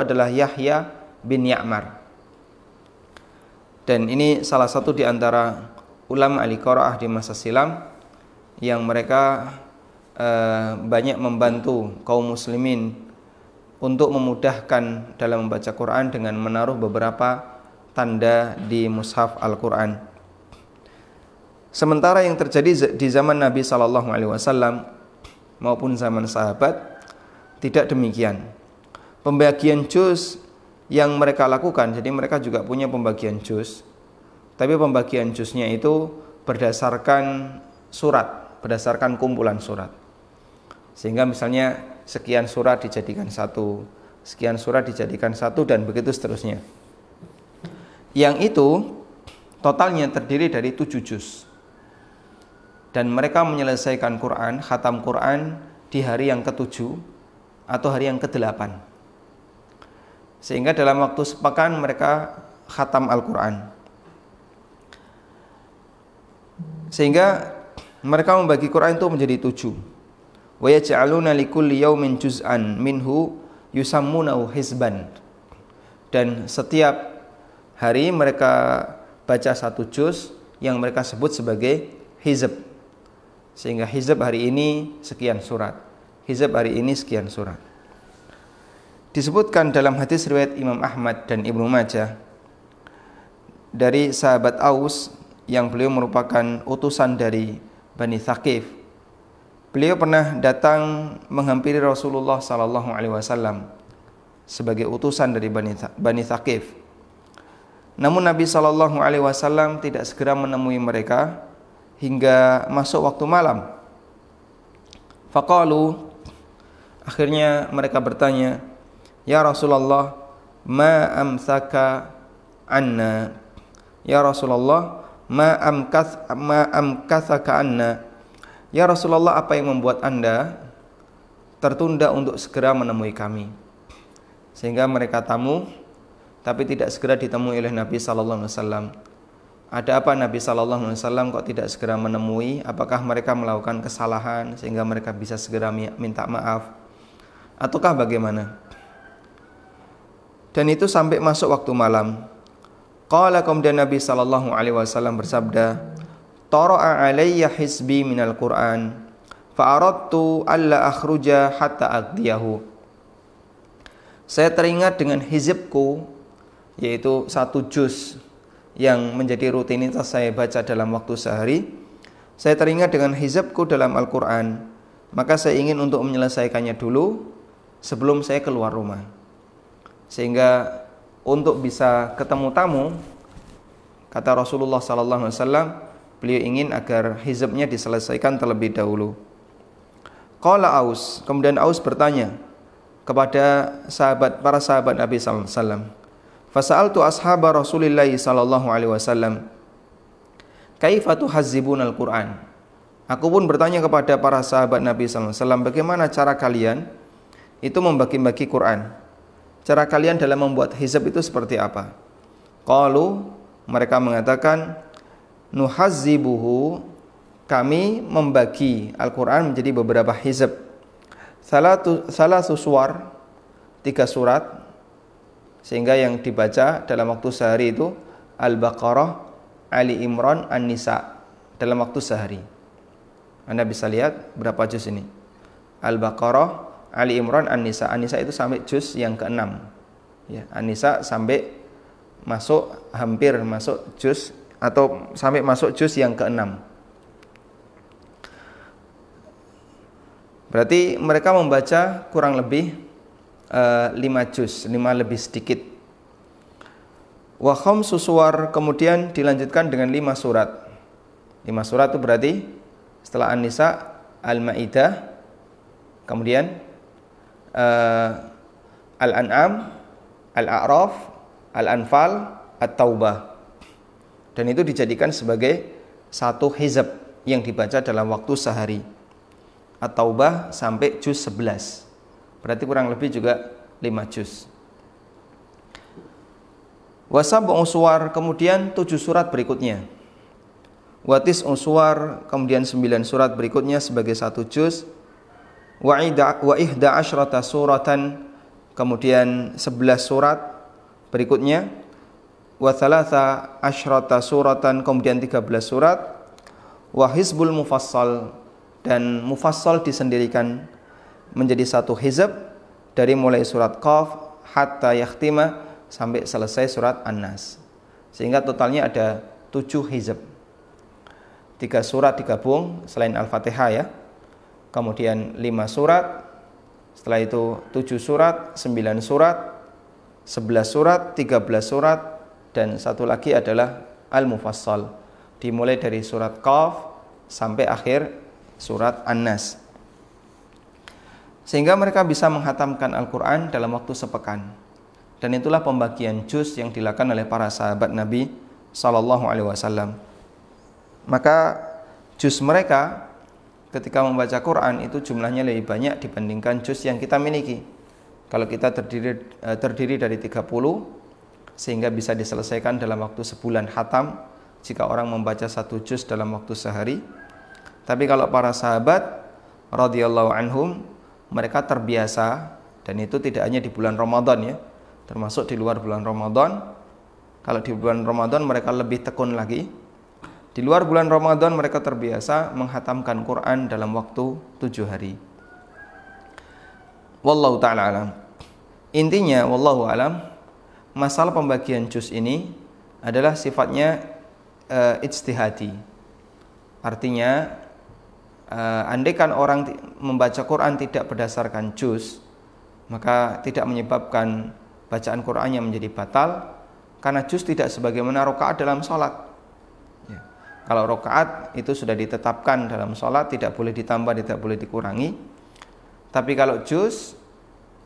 adalah Yahya bin Ya'mar. Dan ini salah satu di antara ulama ahli qiraah di masa silam yang mereka banyak membantu kaum muslimin untuk memudahkan dalam membaca Quran dengan menaruh beberapa tanda di mushaf Al-Quran. Sementara yang terjadi di zaman Nabi SAW maupun zaman sahabat tidak demikian. Pembagian juz yang mereka lakukan, jadi mereka juga punya pembagian juz, tapi pembagian juznya itu berdasarkan surat, berdasarkan kumpulan surat. Sehingga misalnya sekian surat dijadikan satu, sekian surat dijadikan satu, dan begitu seterusnya. Yang itu totalnya terdiri dari 7 juz. Dan mereka menyelesaikan Quran, khatam Quran di hari yang ke-7 atau hari yang ke-8. Sehingga dalam waktu sepekan mereka khatam Al-Quran. Sehingga mereka membagi Quran itu menjadi 7. Wa yaj'aluna likulli yaumin juz'an minhu yusammunahu hizban. Dan setiap hari mereka baca 1 juz yang mereka sebut sebagai hizb. Sehingga hizb hari ini sekian surat, hizb hari ini sekian surat. Disebutkan dalam hadis riwayat Imam Ahmad dan Ibnu Majah dari sahabat Aus yang beliau merupakan utusan dari Bani Thaqif. Beliau pernah datang menghampiri Rasulullah SAW sebagai utusan dari Bani Thaqif. Namun Nabi SAW tidak segera menemui mereka hingga masuk waktu malam. Faqalu, akhirnya mereka bertanya, "Ya Rasulullah, ma amsaka anna?" Ya Rasulullah, ma amkathaka anna? Ya Rasulullah, apa yang membuat Anda tertunda untuk segera menemui kami? Sehingga mereka tamu tapi tidak segera ditemui oleh Nabi sallallahu alaihi wasallam. Ada apa Nabi sallallahu alaihi wasallam kok tidak segera menemui? Apakah mereka melakukan kesalahan sehingga mereka bisa segera minta maaf? Ataukah bagaimana? Dan itu sampai masuk waktu malam. Qala, kemudian Nabi sallallahu alaihi wasallam bersabda, "Tara'a alayya hizbi minal Qur'an, fa aradtu alla akhruja hatta aqdiyahu." Saya teringat dengan hizibku, yaitu 1 juz yang menjadi rutinitas saya baca dalam waktu sehari. Saya teringat dengan hizibku dalam Al-Quran, maka saya ingin untuk menyelesaikannya dulu sebelum saya keluar rumah. Sehingga untuk bisa ketemu tamu, kata Rasulullah SAW, beliau ingin agar hizibnya diselesaikan terlebih dahulu. Qala Aus, kemudian Aus bertanya kepada para sahabat Nabi SAW. Fasa'altu ashaba Rasulillah sallallahu alaihi wasallam, kaifa tuhazzibuna al-Qur'an? Aku pun bertanya kepada para sahabat Nabi sallallahu alaihi wasallam, bagaimana cara kalian itu membagi-bagi Quran? Cara kalian dalam membuat hizab itu seperti apa? Qalu, mereka mengatakan, nuhazzibuhu, kami membagi Al-Quran menjadi beberapa hizab. Salasu suwar, 3 surat, sehingga yang dibaca dalam waktu sehari itu Al-Baqarah, Ali Imran, An-Nisa dalam waktu sehari. Anda bisa lihat berapa juz ini. Al-Baqarah, Ali Imran, An-Nisa. An-Nisa itu sampai juz yang ke-6. Ya, An-Nisa sampai hampir masuk juz atau sampai masuk juz yang ke-6. Berarti mereka membaca kurang lebih 5 juz, 5 lebih sedikit. Wa khamsu suwar, kemudian dilanjutkan dengan 5 surat. 5 surat itu berarti setelah An-Nisa, Al-Maidah, kemudian Al-An'am, Al-A'raf, Al-Anfal, At-Taubah. Dan itu dijadikan sebagai 1 hizab yang dibaca dalam waktu sehari. At-Taubah sampai juz 11. Berarti kurang lebih juga 5 juz. Wa sab'u suwar, kemudian 7 surat berikutnya. Wa tis'u suwar, kemudian 9 surat berikutnya sebagai 1 juz. Wa ihda asyrata suratan, kemudian 11 surat berikutnya, wa thalatha asyrata suratan, kemudian 13 surat, wa hizbul mufassal, dan mufassal disendirikan menjadi satu hizb dari mulai surat Qaf hatta yakhtima sampai selesai surat An-Nas, sehingga totalnya ada 7 hizb. 3 surat digabung selain Al-Fatihah ya, kemudian 5 surat, setelah itu 7 surat, 9 surat, 11 surat, 13 surat, dan satu lagi adalah Al-Mufassal, dimulai dari surat Qaf sampai akhir surat An-Nas, sehingga mereka bisa menghatamkan Al-Quran dalam waktu sepekan. Dan itulah pembagian juz yang dilakukan oleh para sahabat Nabi SAW. Maka juz mereka ketika membaca Quran itu jumlahnya lebih banyak dibandingkan juz yang kita miliki. Kalau kita terdiri dari 30, sehingga bisa diselesaikan dalam waktu sebulan khatam jika orang membaca 1 juz dalam waktu sehari. Tapi kalau para sahabat radhiyallahu anhum, mereka terbiasa, dan itu tidak hanya di bulan Ramadan ya, termasuk di luar bulan Ramadan. Kalau di bulan Ramadan mereka lebih tekun lagi. Di luar bulan Ramadan mereka terbiasa menghatamkan Quran dalam waktu 7 hari. Wallahu ta'ala alam. Intinya wallahu alam, masalah pembagian juz ini adalah sifatnya ijtihadi. Artinya andaikan orang membaca Quran tidak berdasarkan juz, maka tidak menyebabkan bacaan Qurannya menjadi batal, karena juz tidak sebagaimana rakaat dalam sholat. Kalau rakaat itu sudah ditetapkan dalam sholat, tidak boleh ditambah, tidak boleh dikurangi. Tapi kalau juz,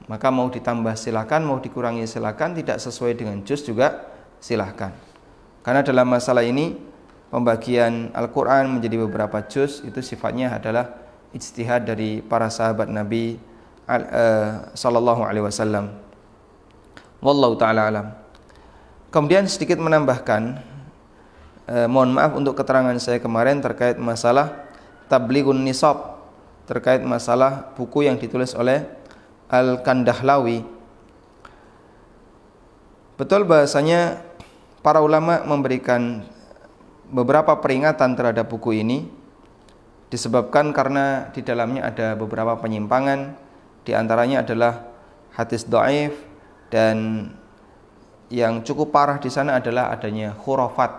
maka mau ditambah silakan, mau dikurangi silakan, tidak sesuai dengan juz juga silakan. Karena dalam masalah ini, pembagian Al-Quran menjadi beberapa juz itu sifatnya adalah ijtihad dari para sahabat Nabi sallallahu alaihi wasallam. Wallahu ta'ala alam. Kemudian sedikit menambahkan, mohon maaf untuk keterangan saya kemarin terkait masalah Tablighun Nisab, terkait masalah buku yang ditulis oleh Al-Kandahlawi. Betul bahasanya para ulama memberikan beberapa peringatan terhadap buku ini, disebabkan karena di dalamnya ada beberapa penyimpangan. Di antaranya adalah hadis dhaif, dan yang cukup parah di sana adalah adanya khurafat,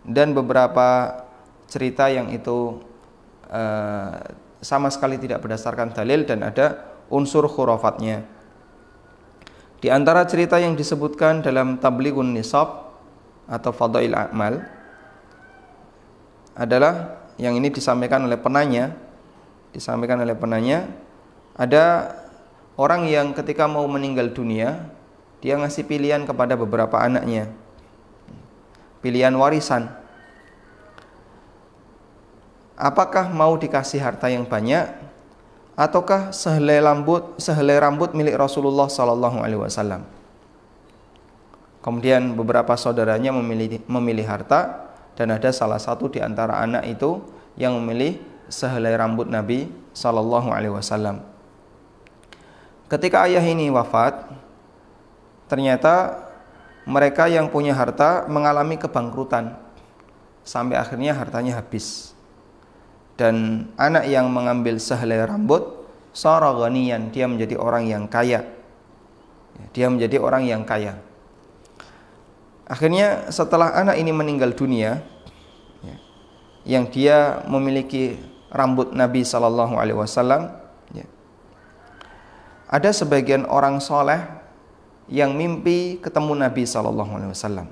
dan beberapa cerita yang itu sama sekali tidak berdasarkan dalil dan ada unsur khurafatnya. Di antara cerita yang disebutkan dalam Tablighun Nisab atau Fadail A'mal adalah yang ini disampaikan oleh penanya. Ada orang yang ketika mau meninggal dunia, dia ngasih pilihan kepada beberapa anaknya, pilihan warisan. Apakah mau dikasih harta yang banyak, ataukah sehelai rambut milik Rasulullah sallallahu alaihi wasallam? Kemudian beberapa saudaranya memilih harta, dan ada salah satu di antara anak itu yang memilih sehelai rambut Nabi sallallahu alaihi wasallam. Ketika ayah ini wafat, ternyata mereka yang punya harta mengalami kebangkrutan sampai akhirnya hartanya habis. Dan anak yang mengambil sehelai rambut, sara ghaniyan, dia menjadi orang yang kaya. Akhirnya setelah anak ini meninggal dunia, yang dia memiliki rambut Nabi sallallahu alaihi wasallam, ada sebagian orang soleh yang mimpi ketemu Nabi sallallahu alaihi wasallam.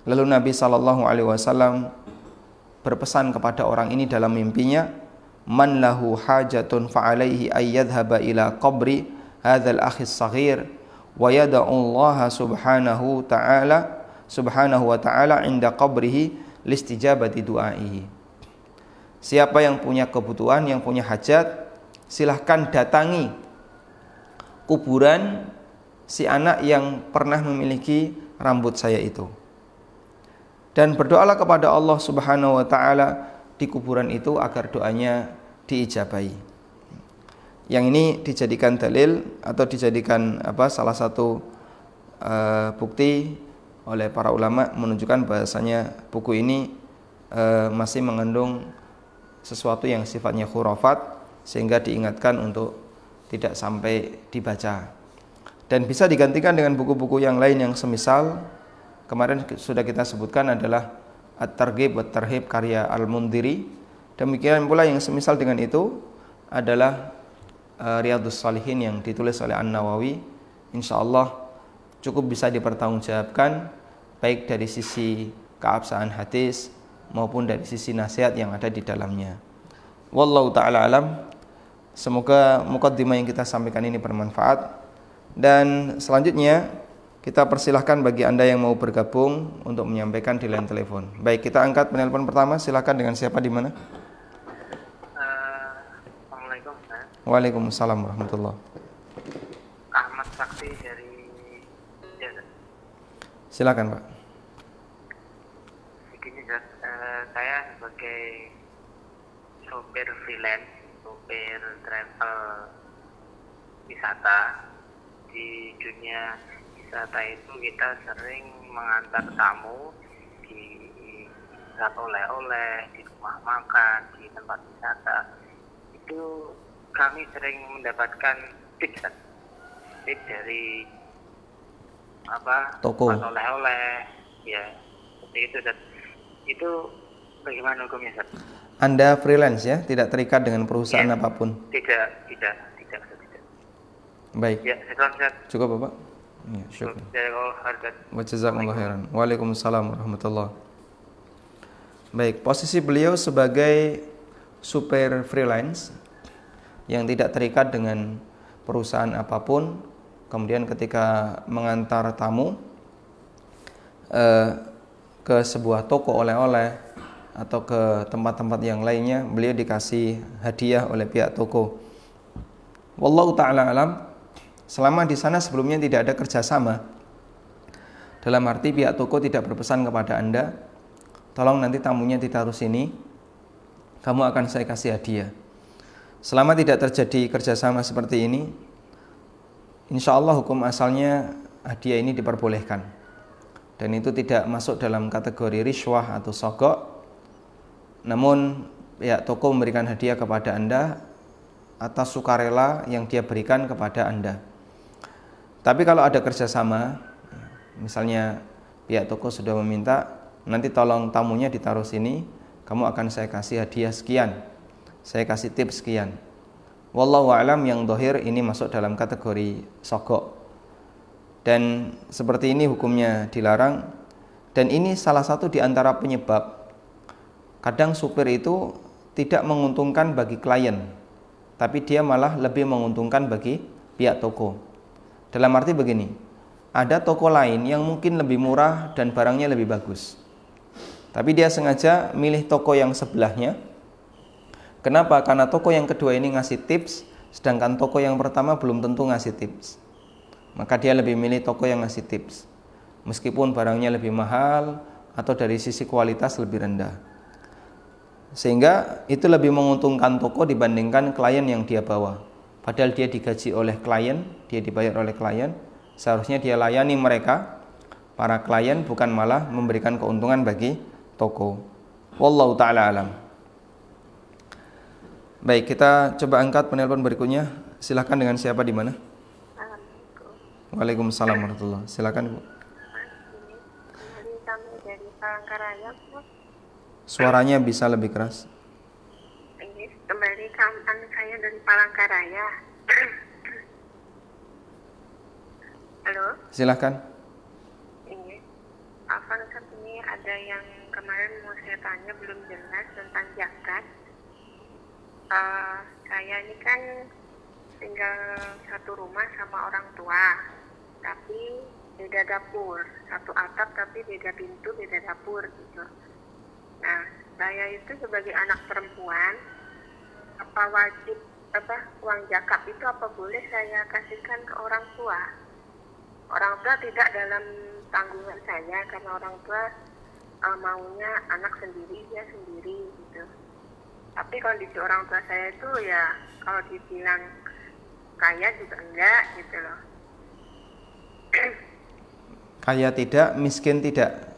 Lalu Nabi sallallahu alaihi wasallam berpesan kepada orang ini dalam mimpinya, man lahu hajatun fa'alaihi ayyadhhaba ila qabri hadzal akhis saghir wa yad'u Allah subhanahu wa ta'ala inda qabrihi listijabati du'aihi. Siapa yang punya kebutuhan, yang punya hajat, silahkan datangi kuburan si anak yang pernah memiliki rambut saya itu, dan berdoalah kepada Allah subhanahu wa ta'ala di kuburan itu agar doanya diijabahi. Yang ini dijadikan dalil atau dijadikan salah satu bukti oleh para ulama menunjukkan bahasanya buku ini masih mengandung sesuatu yang sifatnya khurafat, sehingga diingatkan untuk tidak sampai dibaca. Dan bisa digantikan dengan buku-buku yang lain yang semisal kemarin sudah kita sebutkan adalah At-Targhib wa Tarhib karya Al-Mundhiri. Demikian pula yang semisal dengan itu adalah Riyadhus Shalihin yang ditulis oleh An-Nawawi. Insyaallah cukup bisa dipertanggungjawabkan baik dari sisi keabsahan hadis maupun dari sisi nasihat yang ada di dalamnya. Wallahu ta'ala alam. Semoga muqaddimah yang kita sampaikan ini bermanfaat. Dan selanjutnya kita persilahkan bagi Anda yang mau bergabung untuk menyampaikan di line telepon. Baik, kita angkat penelpon pertama. Silakan, dengan siapa, di mana? Assalamualaikum. Waalaikumsalam warahmatullahi. Ahmad Sakti dari Jakarta. Silakan, Pak. Begini, saya sebagai sopir freelance, sopir travel wisata. Di dunia wisata itu kita sering mengantar tamu di tempat oleh-oleh, di rumah makan, di tempat wisata. Itu kami sering mendapatkan tips dari toko tempat oleh-oleh, ya seperti itu. Itu bagaimana hukumnya, Ustaz? Anda freelance ya, tidak terikat dengan perusahaan ya, apapun? Tidak. Baik. Ya, cukup Bapak? Ya, syukur. Wa jazakumullah khairan. Waalaikumsalam warahmatullahi. Baik, posisi beliau sebagai supir freelance yang tidak terikat dengan perusahaan apapun, kemudian ketika mengantar tamu ke sebuah toko oleh-oleh atau ke tempat-tempat yang lainnya, beliau dikasih hadiah oleh pihak toko. Wallahu ta'ala alam. Selama di sana sebelumnya tidak ada kerjasama, dalam arti pihak toko tidak berpesan kepada Anda, tolong nanti tamunya ditaruh sini, kamu akan saya kasih hadiah. Selama tidak terjadi kerjasama seperti ini, insya Allah hukum asalnya hadiah ini diperbolehkan, dan itu tidak masuk dalam kategori riswah atau sogok. Namun pihak toko memberikan hadiah kepada Anda atas sukarela yang dia berikan kepada Anda. Tapi kalau ada kerjasama, misalnya pihak toko sudah meminta, nanti tolong tamunya ditaruh sini, kamu akan saya kasih hadiah sekian, saya kasih tips sekian. Wallahu a'lam, yang dohir ini masuk dalam kategori sogok. Dan seperti ini hukumnya dilarang. Dan ini salah satu di antara penyebab kadang supir itu tidak menguntungkan bagi klien, tapi dia malah lebih menguntungkan bagi pihak toko. Dalam arti begini, ada toko lain yang mungkin lebih murah dan barangnya lebih bagus, tapi dia sengaja milih toko yang sebelahnya. Kenapa? Karena toko yang kedua ini ngasih tips, sedangkan toko yang pertama belum tentu ngasih tips. Maka dia lebih milih toko yang ngasih tips, meskipun barangnya lebih mahal atau dari sisi kualitas lebih rendah. Sehingga itu lebih menguntungkan toko dibandingkan klien yang dia bawa. Padahal dia digaji oleh klien, dia dibayar oleh klien, seharusnya dia layani mereka, para klien, bukan malah memberikan keuntungan bagi toko. Wallahu ta'ala alam. Baik, kita coba angkat penelpon berikutnya. Silakan, dengan siapa, di mana? Waalaikumsalam warahmatullahi. Silakan, Bu. Kami dari Palangkaraya, Bu. Suaranya bisa lebih keras. Kembali kampung saya dari Palangkaraya. Halo. Silakan. Ini, Ustaz, ini ada yang kemarin mau saya tanya belum jelas tentang zakat. Saya ini kan tinggal satu rumah sama orang tua, tapi beda dapur, satu atap tapi beda pintu, beda dapur gitu. Nah, saya itu sebagai anak perempuan, apa wajib uang zakat itu apa boleh saya kasihkan ke orang tua? Orang tua tidak dalam tanggungan saya, karena orang tua maunya anak sendiri, dia sendiri gitu. Tapi kondisi orang tua saya itu ya kalau dibilang kaya juga enggak gitu loh. Kaya tidak, miskin tidak.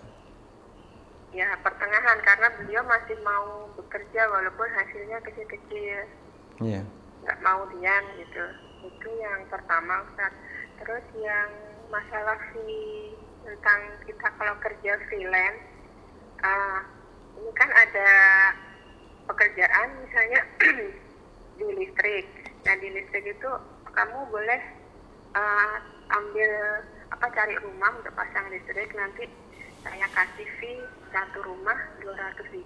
Ya pertengahan, karena beliau masih mau bekerja walaupun hasilnya kecil-kecil, Iya. nggak mau diam gitu. Itu yang pertama Ustaz. Terus yang masalah fee tentang kita kalau kerja freelance, ini kan ada pekerjaan misalnya di listrik. Nah di listrik itu kamu boleh ambil cari rumah untuk pasang listrik, nanti saya kasih fee satu rumah 200.000.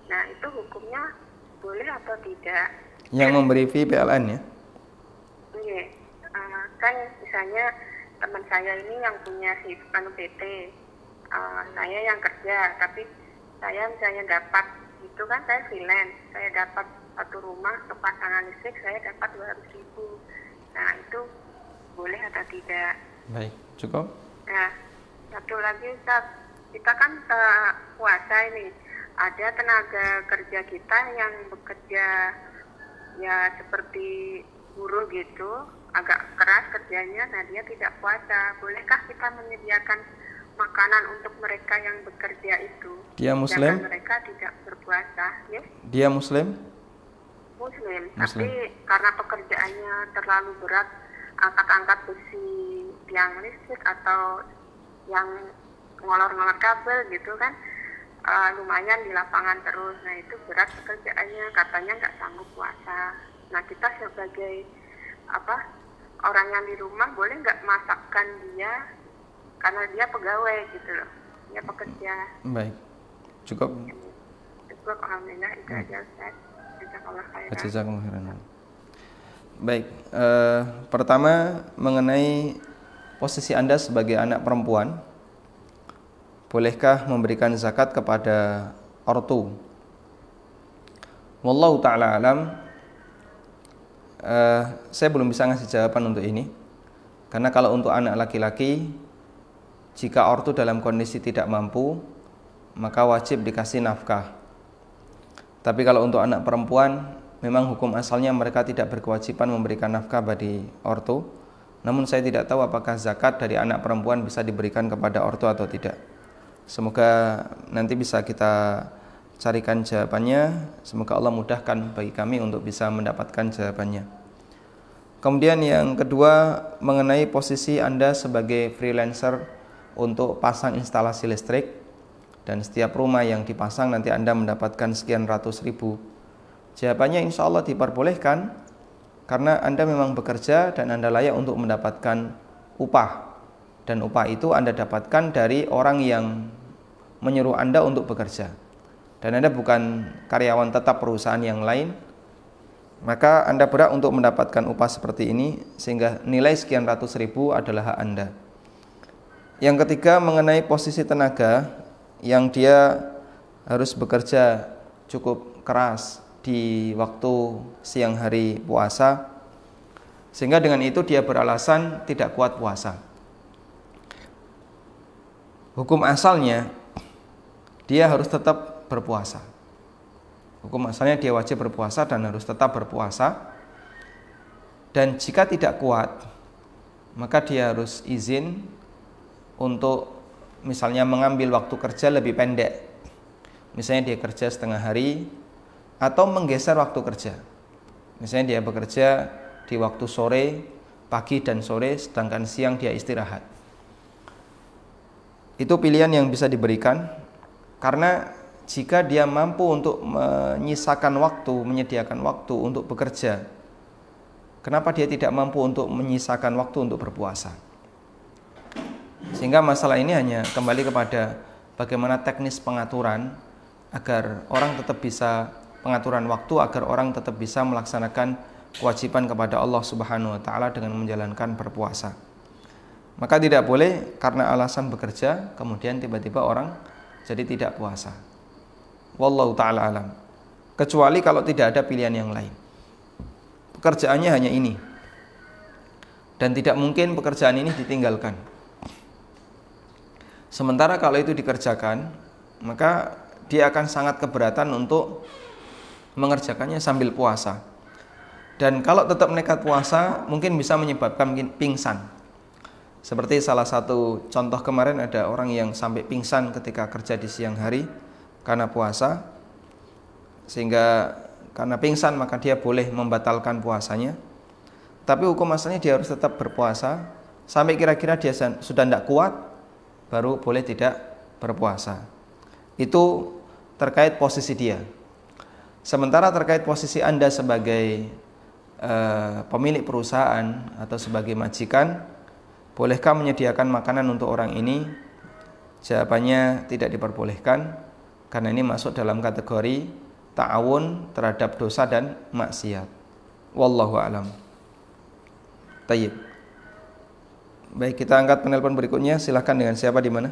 Nah itu hukumnya boleh atau tidak? Yang memberi fee PLN ya? Iya, kan misalnya teman saya ini yang punya PT, saya yang kerja, tapi saya misalnya dapat, itu kan saya freelance, saya dapat satu rumah untuk pasangan listrik, saya dapat 200.000. Nah itu boleh atau tidak? Baik, cukup. Nah, satu lagi Ustaz, kita kan puasa ini, ada tenaga kerja kita yang bekerja ya seperti buruh gitu, agak keras kerjanya, nah dia tidak puasa. Bolehkah kita menyediakan makanan untuk mereka yang bekerja itu? Dia Muslim? Mereka tidak berpuasa, ya? Dia Muslim? Muslim, tapi karena pekerjaannya terlalu berat, angkat-angkat besi tiang listrik atau yang ngolor-ngolor kabel gitu kan, lumayan di lapangan terus. Nah itu berat pekerjaannya, katanya nggak sanggup puasa. Nah kita sebagai orang yang di rumah boleh nggak masakkan dia karena dia pegawai gitu loh, dia pekerja. Baik, cukup. Cukup, alhamdulillah itu aja Ustaz. Jazakallah khairan. Jazakallah khairan. Baik, pertama mengenai posisi Anda sebagai anak perempuan, bolehkah memberikan zakat kepada ortu? Wallahu ta'ala alam. Saya belum bisa ngasih jawaban untuk ini, karena kalau untuk anak laki-laki, jika ortu dalam kondisi tidak mampu, maka wajib dikasih nafkah. Tapi kalau untuk anak perempuan, memang hukum asalnya mereka tidak berkewajiban memberikan nafkah bagi ortu. Namun saya tidak tahu apakah zakat dari anak perempuan bisa diberikan kepada ortu atau tidak. Semoga nanti bisa kita carikan jawabannya. Semoga Allah mudahkan bagi kami untuk bisa mendapatkan jawabannya. Kemudian yang kedua, mengenai posisi Anda sebagai freelancer untuk pasang instalasi listrik, dan setiap rumah yang dipasang nanti Anda mendapatkan sekian ratus ribu. Jawabannya insya Allah diperbolehkan, karena Anda memang bekerja dan Anda layak untuk mendapatkan upah. Dan upah itu Anda dapatkan dari orang yang menyuruh Anda untuk bekerja. Dan Anda bukan karyawan tetap perusahaan yang lain, maka Anda berhak untuk mendapatkan upah seperti ini, sehingga nilai sekian ratus ribu adalah hak Anda. Yang ketiga, mengenai posisi tenaga yang dia harus bekerja cukup keras di waktu siang hari puasa, sehingga dengan itu dia beralasan tidak kuat puasa. Hukum asalnya dia harus tetap berpuasa. Hukum asalnya dia wajib berpuasa dan harus tetap berpuasa. Dan jika tidak kuat, maka dia harus izin untuk misalnya mengambil waktu kerja lebih pendek. Misalnya dia kerja setengah hari, atau menggeser waktu kerja. Misalnya dia bekerja di waktu sore, pagi dan sore, sedangkan siang dia istirahat. Itu pilihan yang bisa diberikan, karena jika dia mampu untuk menyisakan waktu, menyediakan waktu untuk bekerja, kenapa dia tidak mampu untuk menyisakan waktu untuk berpuasa? Sehingga masalah ini hanya kembali kepada bagaimana teknis pengaturan agar orang tetap bisa pengaturan waktu, agar orang tetap bisa melaksanakan kewajiban kepada Allah Subhanahu wa taala dengan menjalankan berpuasa. Maka tidak boleh karena alasan bekerja kemudian tiba-tiba orang jadi tidak puasa. Wallahu taala alam. Kecuali kalau tidak ada pilihan yang lain. Pekerjaannya hanya ini. Dan tidak mungkin pekerjaan ini ditinggalkan. Sementara kalau itu dikerjakan, maka dia akan sangat keberatan untuk mengerjakannya sambil puasa. Dan kalau tetap nekat puasa mungkin bisa menyebabkan pingsan. Seperti salah satu contoh kemarin, ada orang yang sampai pingsan ketika kerja di siang hari karena puasa, sehingga karena pingsan maka dia boleh membatalkan puasanya. Tapi hukum asalnya dia harus tetap berpuasa sampai kira-kira dia sudah tidak kuat, baru boleh tidak berpuasa. Itu terkait posisi dia. Sementara terkait posisi Anda sebagai pemilik perusahaan atau sebagai majikan, bolehkah menyediakan makanan untuk orang ini? Jawabannya tidak diperbolehkan, karena ini masuk dalam kategori ta'awun terhadap dosa dan maksiat. Wallahu a'lam. Tayyib. Baik, kita angkat penelpon berikutnya. Silakan, dengan siapa, di mana?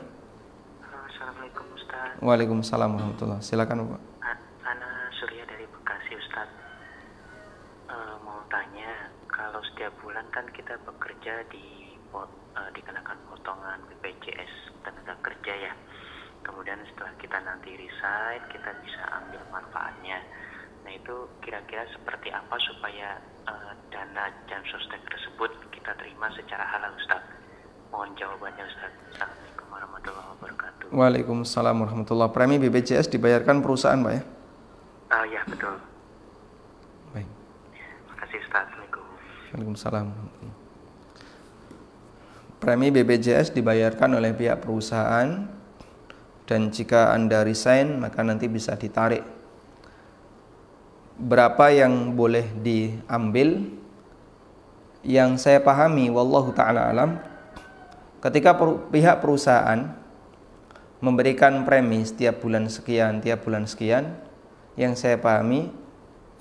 Assalamualaikum Ustaz. Waalaikumsalam warahmatullahi. Silakan Pak. Ana Surya dari Bekasi Ustaz. Mau tanya, kalau setiap bulan kan kita bekerja dikenakan potongan BPJS tenaga kerja ya. Kemudian setelah kita nanti resign, kita bisa ambil manfaatnya. Nah, itu kira-kira seperti apa supaya dana jam sostek tersebut kita terima secara halal, Ustaz? Mohon jawabannya, Ustaz. Assalamualaikum warahmatullahi wabarakatuh. Waalaikumsalam warahmatullahi. Premi BPJS dibayarkan perusahaan, Pak ya? Ya, betul. Baik. Makasih, Ustaz. Assalamualaikum. Waalaikumsalam. Premi BPJS dibayarkan oleh pihak perusahaan, dan jika Anda resign maka nanti bisa ditarik. Berapa yang boleh diambil? Yang saya pahami, wallahu ta'ala alam, ketika pihak perusahaan memberikan premi setiap bulan sekian, tiap bulan sekian, yang saya pahami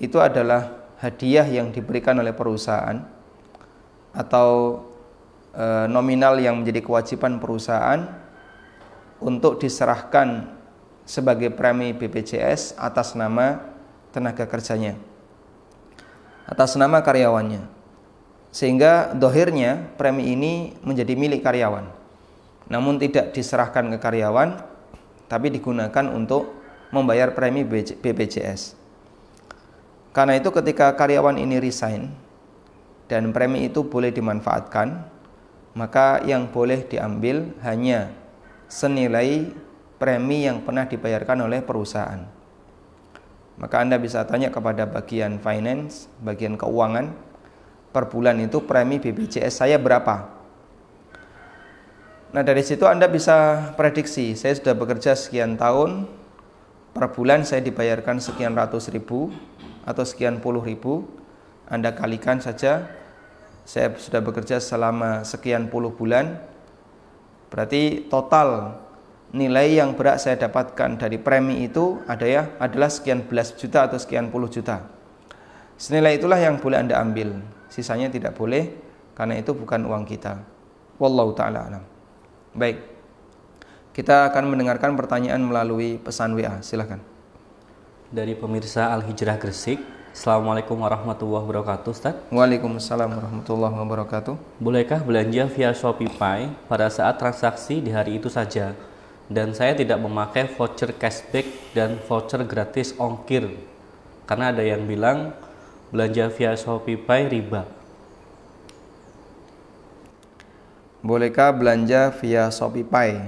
itu adalah hadiah yang diberikan oleh perusahaan atau nominal yang menjadi kewajiban perusahaan untuk diserahkan sebagai premi BPJS atas nama tenaga kerjanya, atas nama karyawannya, sehingga dohirnya premi ini menjadi milik karyawan, namun tidak diserahkan ke karyawan, tapi digunakan untuk membayar premi BPJS. Karena itu ketika karyawan ini resign dan premi itu boleh dimanfaatkan, maka yang boleh diambil hanya senilai premi yang pernah dibayarkan oleh perusahaan. Maka Anda bisa tanya kepada bagian finance, bagian keuangan, per bulan itu premi BPJS saya berapa? Nah, dari situ Anda bisa prediksi, saya sudah bekerja sekian tahun, per bulan saya dibayarkan sekian ratus ribu atau sekian puluh ribu. Anda kalikan saja, saya sudah bekerja selama sekian puluh bulan, berarti total nilai yang berhak saya dapatkan dari premi itu adalah sekian belas juta atau sekian puluh juta. Senilai itulah yang boleh Anda ambil, sisanya tidak boleh, karena itu bukan uang kita. Wallahu ta'ala alam. Baik, kita akan mendengarkan pertanyaan melalui pesan WA. Silakan. Dari pemirsa Al-Hijrah Gresik. Assalamualaikum warahmatullahi wabarakatuh, Ustaz. Waalaikumsalam warahmatullahi wabarakatuh. Bolehkah belanja via Shopee pada saat transaksi di hari itu saja? Dan saya tidak memakai voucher cashback dan voucher gratis ongkir, karena ada yang bilang belanja via Shopee riba. Bolehkah belanja via Shopee?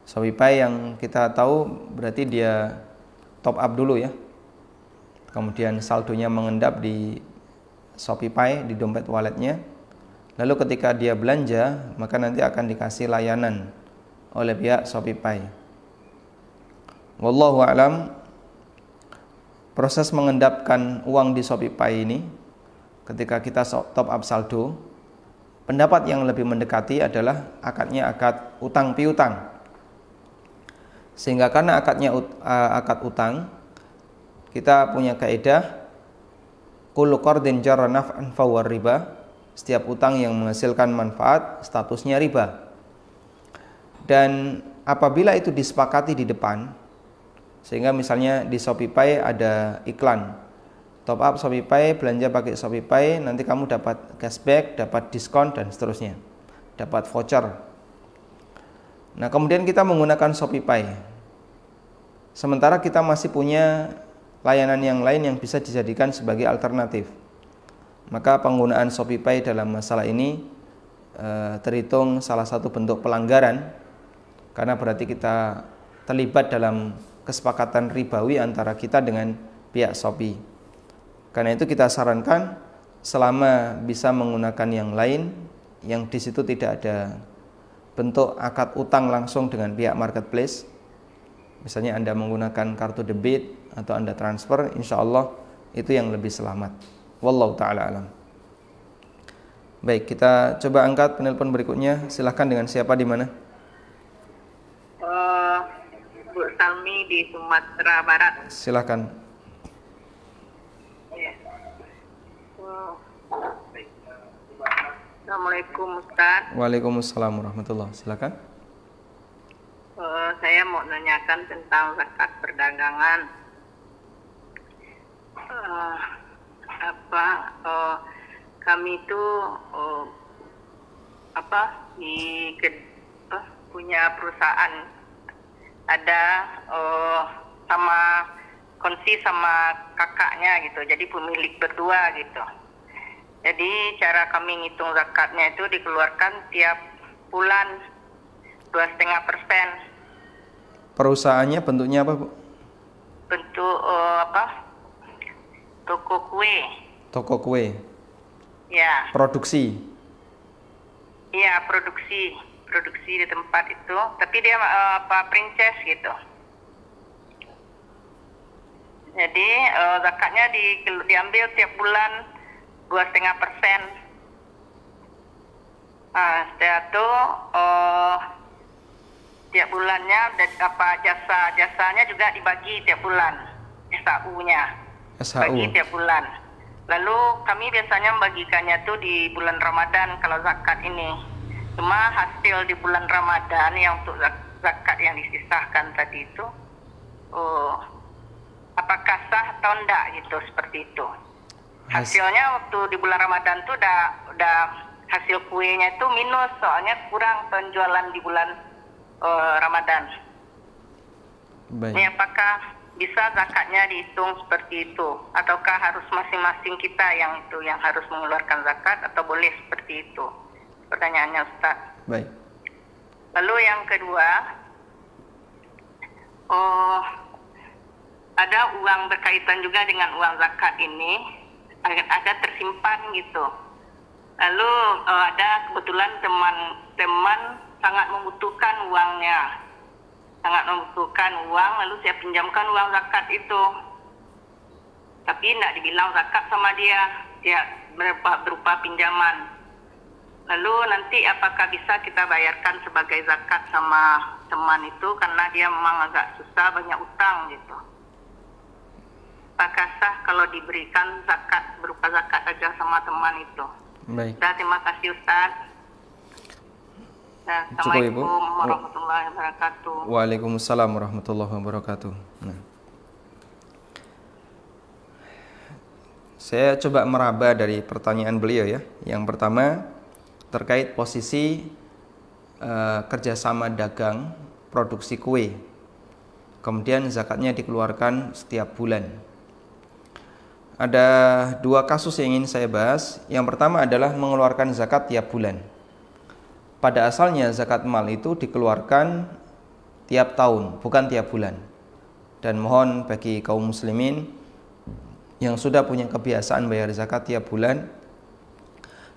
Shopee yang kita tahu berarti dia top up dulu ya, kemudian saldonya mengendap di Shopee di dompet walletnya, lalu ketika dia belanja maka nanti akan dikasih layanan oleh pihak Shopee. Wallahu a'lam, proses mengendapkan uang di Shopee ini ketika kita top up saldo, pendapat yang lebih mendekati adalah akadnya akad utang piutang, sehingga karena akadnya akad utang, kita punya kaidah kullu qardin jarra naf'an fahuwa riba. Setiap utang yang menghasilkan manfaat statusnya riba. Dan apabila itu disepakati di depan, sehingga misalnya di Shopee ada iklan top up Shopee belanja pakai Shopee nanti kamu dapat cashback, dapat diskon dan seterusnya, dapat voucher. Nah, kemudian kita menggunakan Shopee sementara kita masih punya layanan yang lain yang bisa dijadikan sebagai alternatif. maka penggunaan ShopeePay dalam masalah ini terhitung salah satu bentuk pelanggaran, karena berarti kita terlibat dalam kesepakatan ribawi antara kita dengan pihak Shopee. Karena itu kita sarankan selama bisa menggunakan yang lain yang di situ tidak ada bentuk akad utang langsung dengan pihak marketplace, misalnya Anda menggunakan kartu debit atau Anda transfer, insya Allah itu yang lebih selamat. Wallahu ta'ala alam. Baik, kita coba angkat penelpon berikutnya. Silahkan, dengan siapa, di mana? Bu Salmi di Sumatera Barat. Silahkan. Ya. Assalamualaikum Ustaz. Waalaikumsalam warahmatullahi. Silahkan. Saya mau nanyakan tentang zakat perdagangan. Kami itu punya perusahaan, ada sama kongsi sama kakaknya gitu, jadi pemilik berdua gitu. Jadi cara kami ngitung zakatnya itu dikeluarkan tiap bulan 2,5%. Perusahaannya bentuknya apa, Bu? Bentuk toko kue. Toko kue. Ya. Produksi. Iya, produksi di tempat itu, tapi dia franchise gitu. Jadi zakatnya diambil tiap bulan 2,5%. Setelah itu tiap bulannya jasanya juga dibagi tiap bulan, SHU-nya bagi tiap bulan. Lalu kami biasanya membagikannya tuh di bulan Ramadan kalau zakat ini. Cuma hasil di bulan Ramadan yang untuk zakat yang disisahkan tadi itu, apakah sah atau enggak gitu, seperti itu. Hasilnya waktu di bulan Ramadan tuh udah hasil kuenya itu minus, soalnya kurang penjualan di bulan Ramadan. Baik. Ini apakah bisa zakatnya dihitung seperti itu, ataukah harus masing-masing kita yang harus mengeluarkan zakat, atau boleh seperti itu? Pertanyaannya, Ustaz. Baik. Lalu yang kedua, ada uang berkaitan juga dengan uang zakat ini, ada tersimpan gitu. Lalu ada kebetulan teman sangat membutuhkan uangnya, lalu saya pinjamkan uang zakat itu, tapi tidak dibilang zakat sama dia berupa pinjaman. Lalu nanti apakah bisa kita bayarkan sebagai zakat sama teman itu, karena dia memang agak susah, banyak utang gitu. Apakah sah kalau diberikan zakat, berupa zakat aja sama teman itu? Baik. Terima kasih, Ustaz. Assalamualaikum warahmatullahi wabarakatuh. Waalaikumsalam warahmatullahi wabarakatuh. Nah, saya coba meraba dari pertanyaan beliau ya. Yang pertama terkait posisi kerjasama dagang produksi kue, kemudian zakatnya dikeluarkan setiap bulan. Ada dua kasus yang ingin saya bahas. Yang pertama adalah mengeluarkan zakat tiap bulan. Pada asalnya zakat mal itu dikeluarkan tiap tahun, bukan tiap bulan. Dan mohon bagi kaum muslimin yang sudah punya kebiasaan bayar zakat tiap bulan,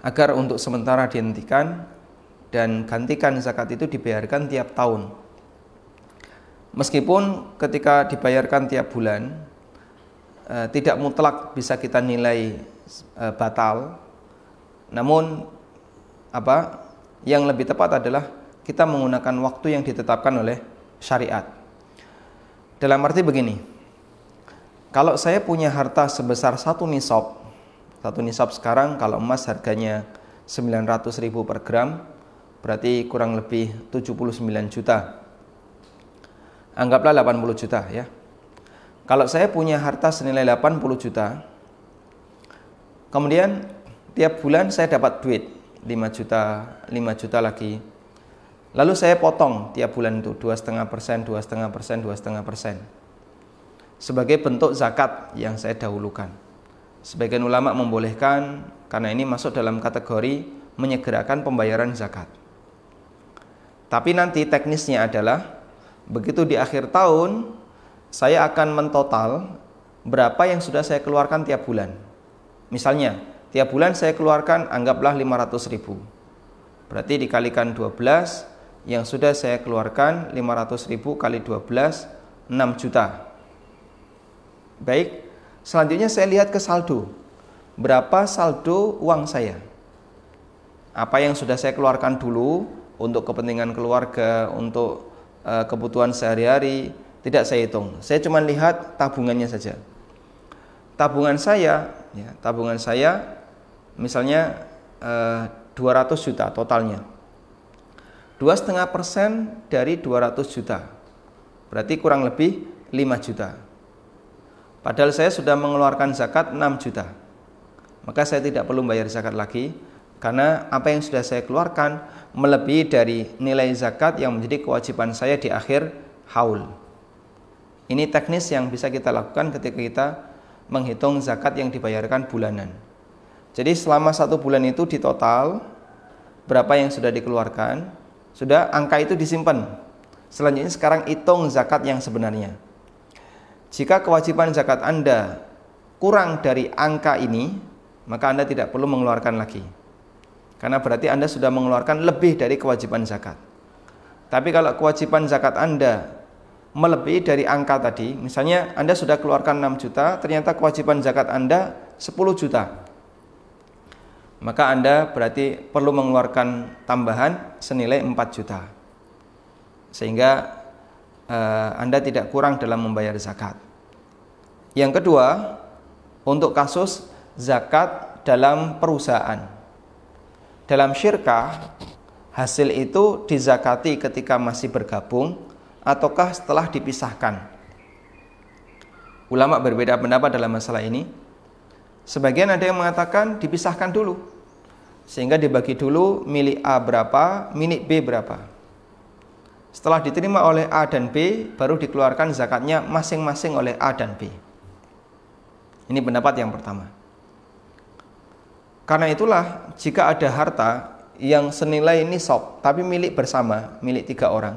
agar untuk sementara dihentikan dan gantikan zakat itu dibayarkan tiap tahun. Meskipun ketika dibayarkan tiap bulan tidak mutlak bisa kita nilai batal, namun yang lebih tepat adalah kita menggunakan waktu yang ditetapkan oleh syariat. Dalam arti begini, kalau saya punya harta sebesar satu nisab sekarang kalau emas harganya 900.000 per gram, berarti kurang lebih 79 juta. Anggaplah 80 juta ya. Kalau saya punya harta senilai 80 juta, kemudian tiap bulan saya dapat duit 5 juta lagi. Lalu saya potong tiap bulan itu 2,5%, 2,5%, 2,5% sebagai bentuk zakat yang saya dahulukan. Sebagian ulama membolehkan karena ini masuk dalam kategori menyegerakan pembayaran zakat. Tapi nanti teknisnya adalah begitu di akhir tahun saya akan mentotal berapa yang sudah saya keluarkan tiap bulan. Misalnya tiap bulan saya keluarkan anggaplah 500.000. Berarti dikalikan 12, yang sudah saya keluarkan 500.000 kali 12, 6 juta. Baik, selanjutnya saya lihat ke saldo. Berapa saldo uang saya? Apa yang sudah saya keluarkan dulu untuk kepentingan keluarga, untuk kebutuhan sehari-hari, tidak saya hitung. Saya cuma lihat tabungannya saja. Tabungan saya misalnya 200 juta totalnya. 2,5% dari 200 juta. Berarti kurang lebih 5 juta. Padahal saya sudah mengeluarkan zakat 6 juta. Maka saya tidak perlu bayar zakat lagi. Karena apa yang sudah saya keluarkan melebihi dari nilai zakat yang menjadi kewajiban saya di akhir haul. Ini teknis yang bisa kita lakukan ketika kita menghitung zakat yang dibayarkan bulanan. Jadi selama 1 bulan itu di total berapa yang sudah dikeluarkan, sudah angka itu disimpan. Selanjutnya sekarang hitung zakat yang sebenarnya. Jika kewajiban zakat Anda kurang dari angka ini, maka Anda tidak perlu mengeluarkan lagi. Karena berarti Anda sudah mengeluarkan lebih dari kewajiban zakat. Tapi kalau kewajiban zakat Anda melebihi dari angka tadi, misalnya Anda sudah keluarkan 6 juta, ternyata kewajiban zakat Anda 10 juta. Maka Anda berarti perlu mengeluarkan tambahan senilai 4 juta. Sehingga Anda tidak kurang dalam membayar zakat. Yang kedua, untuk kasus zakat dalam perusahaan. Dalam syirkah, hasil itu dizakati ketika masih bergabung ataukah setelah dipisahkan. Ulama berbeda pendapat dalam masalah ini. Sebagian ada yang mengatakan dipisahkan dulu, sehingga dibagi dulu milik A berapa, milik B berapa. Setelah diterima oleh A dan B, baru dikeluarkan zakatnya masing-masing oleh A dan B. Ini pendapat yang pertama. Karena itulah jika ada harta yang senilai nisab tapi milik bersama, milik 3 orang.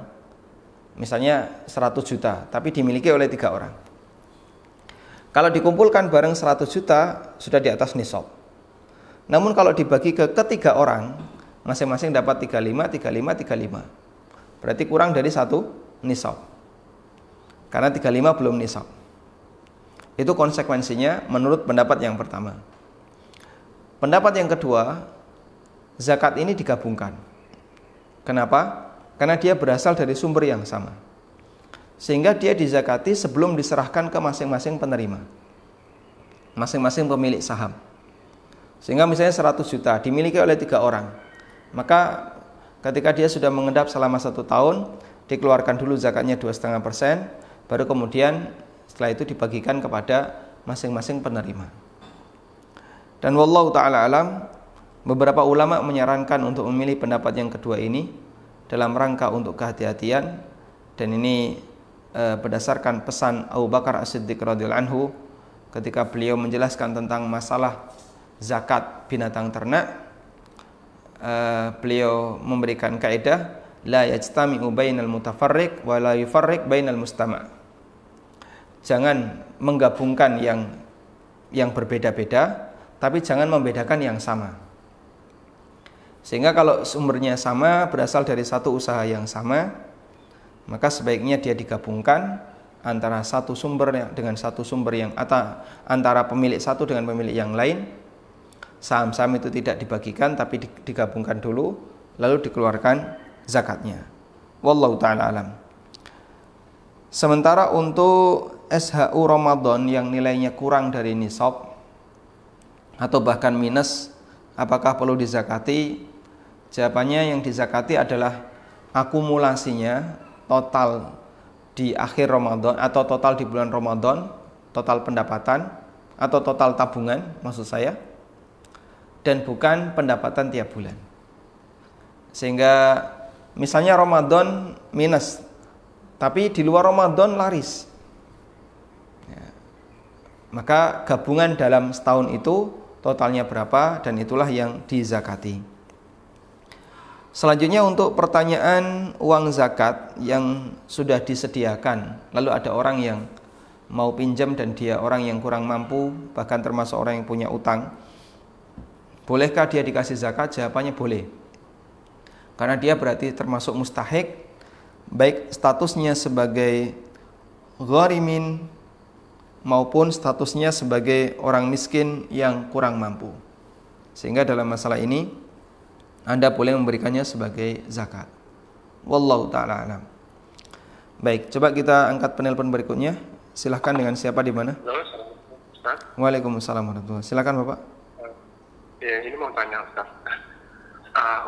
Misalnya 100 juta tapi dimiliki oleh 3 orang. Kalau dikumpulkan bareng 100 juta sudah di atas nisab. Namun kalau dibagi ke ketiga orang, masing-masing dapat 35, 35, 35. Berarti kurang dari 1 nisab. Karena 35 belum nisab. Itu konsekuensinya menurut pendapat yang pertama. Pendapat yang kedua, zakat ini digabungkan. Kenapa? Karena dia berasal dari sumber yang sama. Sehingga dia dizakati sebelum diserahkan ke masing-masing penerima. Masing-masing pemilik saham. Sehingga misalnya 100 juta dimiliki oleh 3 orang. Maka ketika dia sudah mengendap selama 1 tahun, dikeluarkan dulu zakatnya 2,5%, baru kemudian setelah itu dibagikan kepada masing-masing penerima. Dan wallahu ta'ala alam, beberapa ulama menyarankan untuk memilih pendapat yang kedua ini dalam rangka untuk kehati-hatian. Dan ini berdasarkan pesan Abu Bakar As-Siddiq radhiyallahu anhu ketika beliau menjelaskan tentang masalah zakat binatang ternak. Beliau memberikan kaidah la yajtami'u bainal mutafarriq wa la yufarriq bainal mustama'. Jangan menggabungkan yang berbeda-beda, tapi jangan membedakan yang sama. Sehingga kalau sumbernya sama, berasal dari satu usaha yang sama, maka sebaiknya dia digabungkan antara satu sumber dengan satu sumber yang antara pemilik satu dengan pemilik yang lain. Saham-saham itu tidak dibagikan tapi digabungkan dulu, lalu dikeluarkan zakatnya. Wallahu ta'ala alam. Sementara untuk SHU Ramadan yang nilainya kurang dari nisab atau bahkan minus, apakah perlu dizakati? Jawabannya yang dizakati adalah akumulasinya total di akhir Ramadan atau total di bulan Ramadan, total pendapatan atau total tabungan maksud saya, dan bukan pendapatan tiap bulan. Sehingga misalnya Ramadan minus, tapi di luar Ramadan laris. Maka gabungan dalam setahun itu totalnya berapa, dan itulah yang dizakati. Selanjutnya untuk pertanyaan uang zakat yang sudah disediakan, lalu ada orang yang mau pinjam dan dia orang yang kurang mampu, bahkan termasuk orang yang punya utang, bolehkah dia dikasih zakat? Jawabannya boleh, karena dia berarti termasuk mustahik, baik statusnya sebagai gharimin maupun statusnya sebagai orang miskin yang kurang mampu. Sehingga dalam masalah ini Anda boleh memberikannya sebagai zakat. Wallahu ta'ala alam. Baik, coba kita angkat penelpon berikutnya. Silahkan, dengan siapa, di mana? Halo, Ustaz. Waalaikumsalam warahmatullahi wabarakatuh. Silakan Bapak. Ya, ini mau tanya Ustaz.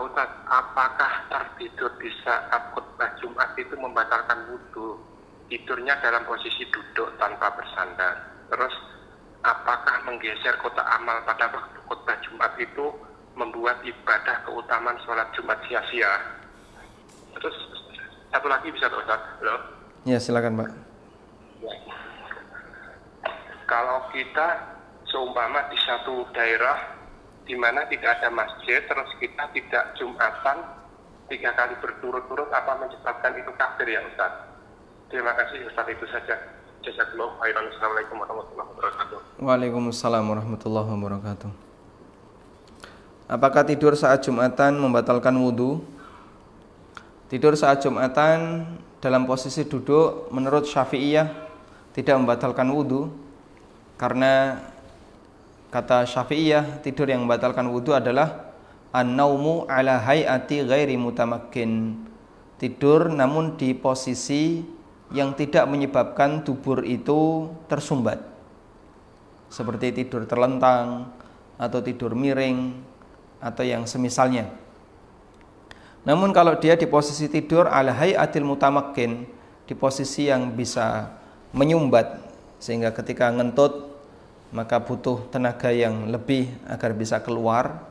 Ustaz, apakah tertidur di saat khutbah Jumat itu membatalkan wudhu? Tidurnya dalam posisi duduk tanpa bersandar. Terus, apakah menggeser kotak amal pada waktu khutbah Jumat itu membuat ibadah keutamaan sholat Jumat sia-sia? Terus, satu lagi bisa Ustaz? Halo? Ya, silakan Pak. Kalau kita seumpama di satu daerah di mana tidak ada masjid, terus kita tidak Jumatan 3 kali berturut-turut, apa menyebabkan itu kafir ya Ustaz? Terima kasih Ustaz, itu saja. Jazakallahu khairan. Assalamualaikum warahmatullahi wabarakatuh. Waalaikumsalam warahmatullahi wabarakatuh. Apakah tidur saat Jumatan membatalkan wudhu? Tidur saat Jumatan dalam posisi duduk menurut Syafi'iyah tidak membatalkan wudhu, karena kata Syafi'iyah tidur yang membatalkan wudhu adalah an-naumu ala hayati ghairi mutamakkin, tidur namun di posisi yang tidak menyebabkan dubur itu tersumbat, seperti tidur terlentang atau tidur miring atau yang semisalnya. Namun kalau dia di posisi tidur ala hayatil mutamakkin, di posisi yang bisa menyumbat, sehingga ketika ngentut maka butuh tenaga yang lebih agar bisa keluar,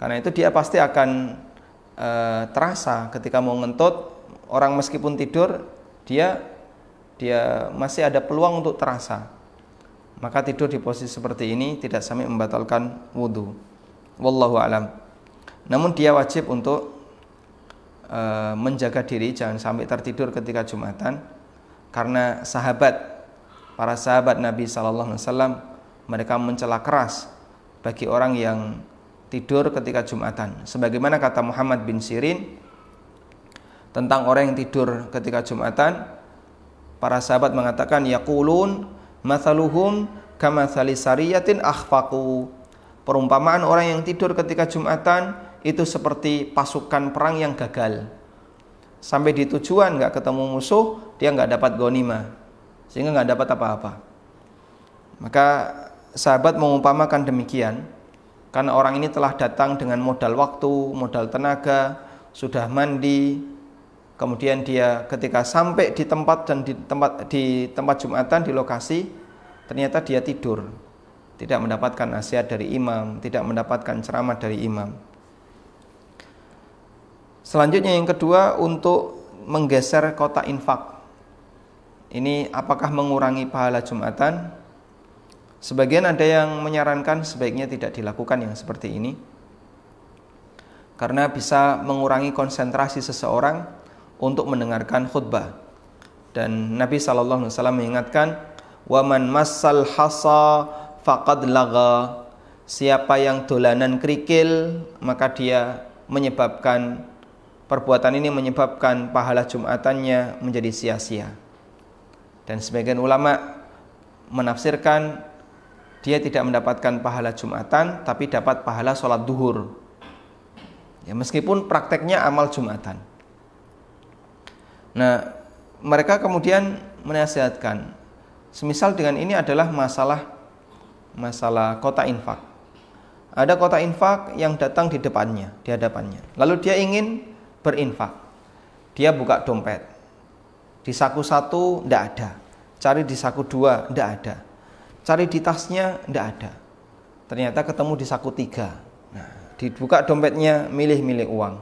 karena itu dia pasti akan terasa ketika mau ngentut. Orang meskipun tidur, dia masih ada peluang untuk terasa. Maka tidur di posisi seperti ini tidak sampai membatalkan wudhu. Wallahu alam. Namun dia wajib untuk menjaga diri jangan sampai tertidur ketika Jumatan, karena para sahabat Nabi SAW, mereka mencela keras bagi orang yang tidur ketika Jumatan. Sebagaimana kata Muhammad bin Sirin tentang orang yang tidur ketika Jumatan, para sahabat mengatakan yaqulun mathaluhum kamathali sariyatin akhfaqu. Perumpamaan orang yang tidur ketika Jumatan itu seperti pasukan perang yang gagal. Sampai di tujuan nggak ketemu musuh, dia nggak dapat ghanimah, sehingga nggak dapat apa-apa. Maka sahabat mengumpamakan demikian, karena orang ini telah datang dengan modal waktu, modal tenaga, sudah mandi. Kemudian dia ketika sampai di tempat dan di tempat Jumatan, di lokasi, ternyata dia tidur, tidak mendapatkan nasihat dari imam, tidak mendapatkan ceramah dari imam. Selanjutnya yang kedua, untuk menggeser kotak infak. Ini apakah mengurangi pahala Jumatan? Sebagian ada yang menyarankan sebaiknya tidak dilakukan yang seperti ini, karena bisa mengurangi konsentrasi seseorang untuk mendengarkan khutbah. Dan Nabi SAW mengingatkan, waman massal hasa faqad laga, siapa yang dolanan kerikil maka dia menyebabkan, perbuatan ini menyebabkan pahala Jumatannya menjadi sia-sia. Dan sebagian ulama menafsirkan dia tidak mendapatkan pahala Jumatan, tapi dapat pahala sholat duhur, ya, meskipun prakteknya amal Jumatan. Nah, mereka kemudian menasihatkan, semisal dengan ini adalah masalah kotak infak. Ada kotak infak yang datang di hadapannya. Lalu dia ingin berinfak. Dia buka dompet. Di saku 1 tidak ada. Cari di saku 2 tidak ada. Cari di tasnya tidak ada. Ternyata ketemu di saku 3. Nah, dibuka dompetnya, milih-milih uang.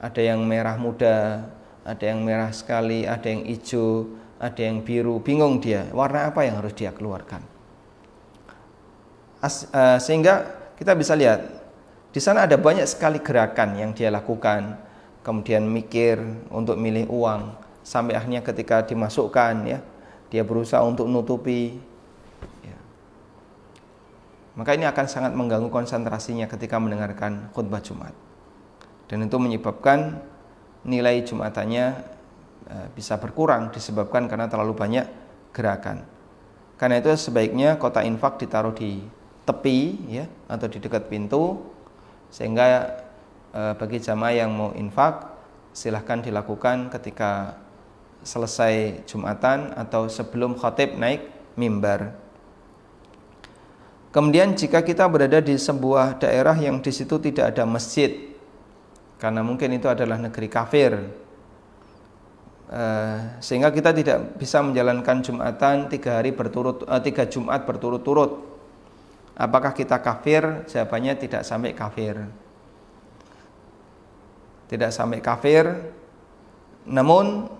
Ada yang merah muda, ada yang merah sekali, ada yang hijau, ada yang biru, bingung dia warna apa yang harus dia keluarkan. Sehingga kita bisa lihat di sana ada banyak sekali gerakan yang dia lakukan, kemudian mikir untuk milih uang, sampai akhirnya ketika dimasukkan ya, dia berusaha untuk nutupi ya. Maka ini akan sangat mengganggu konsentrasinya ketika mendengarkan khutbah Jumat, dan itu menyebabkan nilai Jumatannya bisa berkurang disebabkan karena terlalu banyak gerakan. Karena itu sebaiknya kotak infak ditaruh di tepi ya, atau di dekat pintu, sehingga bagi jamaah yang mau infak silahkan dilakukan ketika selesai Jumatan atau sebelum khatib naik mimbar. Kemudian jika kita berada di sebuah daerah yang di situ tidak ada masjid, karena mungkin itu adalah negeri kafir, sehingga kita tidak bisa menjalankan Jumatan 3 Jumat berturut-turut. Apakah kita kafir? Jawabannya tidak sampai kafir. Tidak sampai kafir. Namun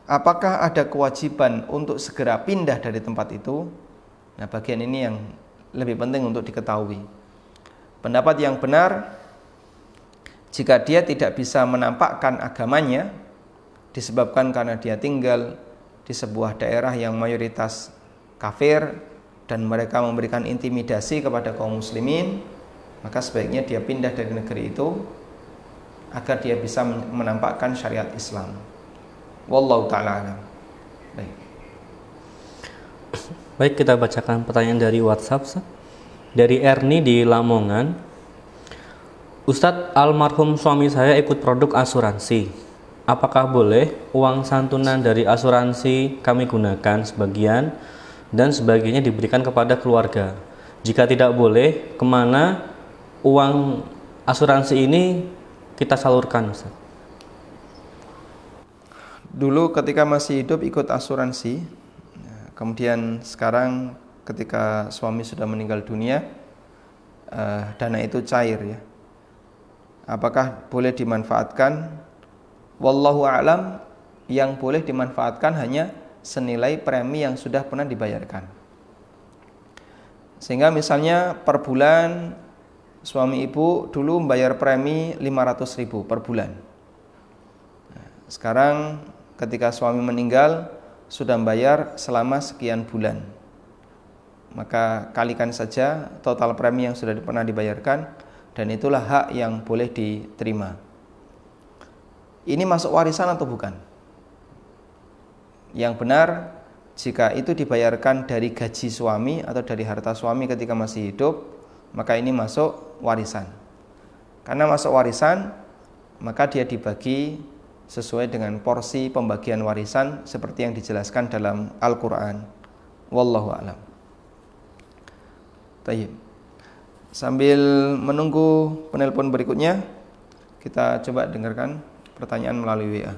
apakah ada kewajiban untuk segera pindah dari tempat itu? Nah, bagian ini yang lebih penting untuk diketahui. Pendapat yang benar, jika dia tidak bisa menampakkan agamanya disebabkan karena dia tinggal di sebuah daerah yang mayoritas kafir dan mereka memberikan intimidasi kepada kaum muslimin, maka sebaiknya dia pindah dari negeri itu agar dia bisa menampakkan syariat Islam. Wallahu ta'ala alam. Baik, kita bacakan pertanyaan dari WhatsApp. Dari Erni di Lamongan. Ustadz, almarhum suami saya ikut produk asuransi. Apakah boleh uang santunan dari asuransi kami gunakan sebagian dan sebagainya diberikan kepada keluarga? Jika tidak boleh, kemana uang asuransi ini kita salurkan, Ustaz? Dulu ketika masih hidup ikut asuransi, kemudian sekarang ketika suami sudah meninggal dunia, dana itu cair ya. Apakah boleh dimanfaatkan? Wallahu a'lam, yang boleh dimanfaatkan hanya senilai premi yang sudah pernah dibayarkan. Sehingga misalnya per bulan suami ibu dulu membayar premi 500.000 per bulan. Sekarang ketika suami meninggal sudah membayar selama sekian bulan, maka kalikan saja total premi yang sudah pernah dibayarkan, dan itulah hak yang boleh diterima. Ini masuk warisan atau bukan? Yang benar, jika itu dibayarkan dari gaji suami atau dari harta suami ketika masih hidup, maka ini masuk warisan. Karena masuk warisan, maka dia dibagi sesuai dengan porsi pembagian warisan seperti yang dijelaskan dalam Al-Quran. Wallahu a'lam. Tayyib. Sambil menunggu penelpon berikutnya, kita coba dengarkan pertanyaan melalui WA.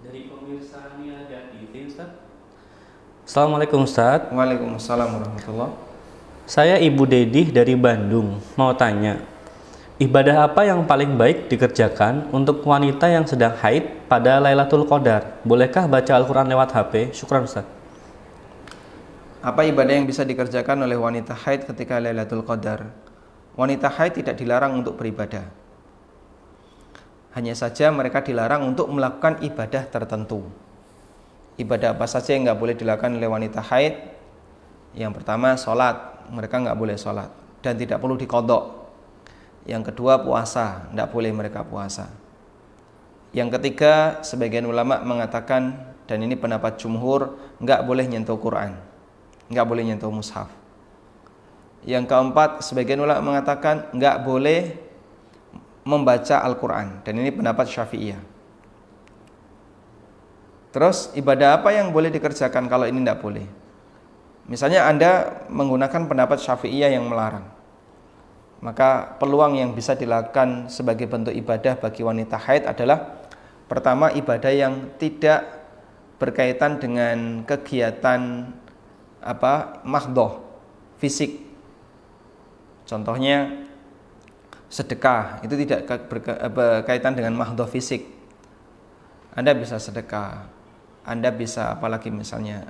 Dari pemirsa Niaga TV, Ustaz. Assalamualaikum, Ustaz. Waalaikumsalam warahmatullahi. Saya Ibu Dedih dari Bandung. Mau tanya, ibadah apa yang paling baik dikerjakan untuk wanita yang sedang haid pada Lailatul Qadar? Bolehkah baca Al-Quran lewat HP? Syukran, Ustaz. Apa ibadah yang bisa dikerjakan oleh wanita haid ketika Lailatul Qadar? Wanita haid tidak dilarang untuk beribadah. Hanya saja mereka dilarang untuk melakukan ibadah tertentu. Ibadah apa saja yang nggak boleh dilakukan oleh wanita haid? Yang pertama, sholat. Mereka nggak boleh sholat dan tidak perlu diqadha. Yang kedua, puasa. Nggak boleh mereka puasa. Yang ketiga, sebagian ulama mengatakan, dan ini pendapat jumhur, nggak boleh nyentuh Quran, nggak boleh nyentuh mushaf. Yang keempat, sebagian ulama mengatakan nggak boleh membaca Al-Quran, dan ini pendapat Syafi'iyah. Terus ibadah apa yang boleh dikerjakan kalau ini tidak boleh? Misalnya Anda menggunakan pendapat Syafi'iyah yang melarang, maka peluang yang bisa dilakukan sebagai bentuk ibadah bagi wanita haid adalah pertama, ibadah yang tidak berkaitan dengan kegiatan mahdhah fisik. Contohnya sedekah, itu tidak berkaitan dengan mahdhah fisik. Anda bisa sedekah, Anda bisa apalagi misalnya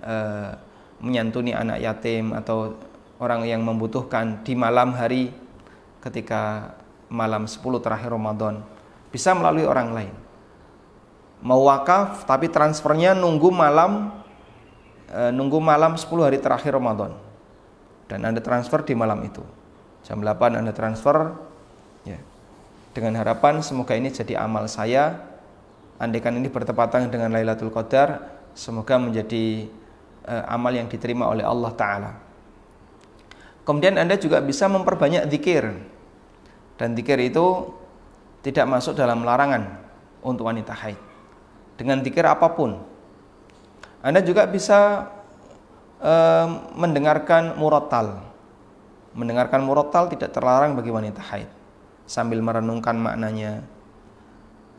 menyantuni anak yatim atau orang yang membutuhkan di malam hari ketika malam 10 terakhir Ramadan, bisa melalui orang lain. Mau wakaf tapi transfernya nunggu malam 10 hari terakhir Ramadan, dan Anda transfer di malam itu jam 8 Anda transfer, ya, dengan harapan semoga ini jadi amal saya. Andaikan ini bertepatan dengan Lailatul Qadar, semoga menjadi amal yang diterima oleh Allah Ta'ala. Kemudian Anda juga bisa memperbanyak zikir, dan zikir itu tidak masuk dalam larangan untuk wanita haid. Dengan zikir apapun. Anda juga bisa mendengarkan murattal. Mendengarkan murattal tidak terlarang bagi wanita haid, sambil merenungkan maknanya.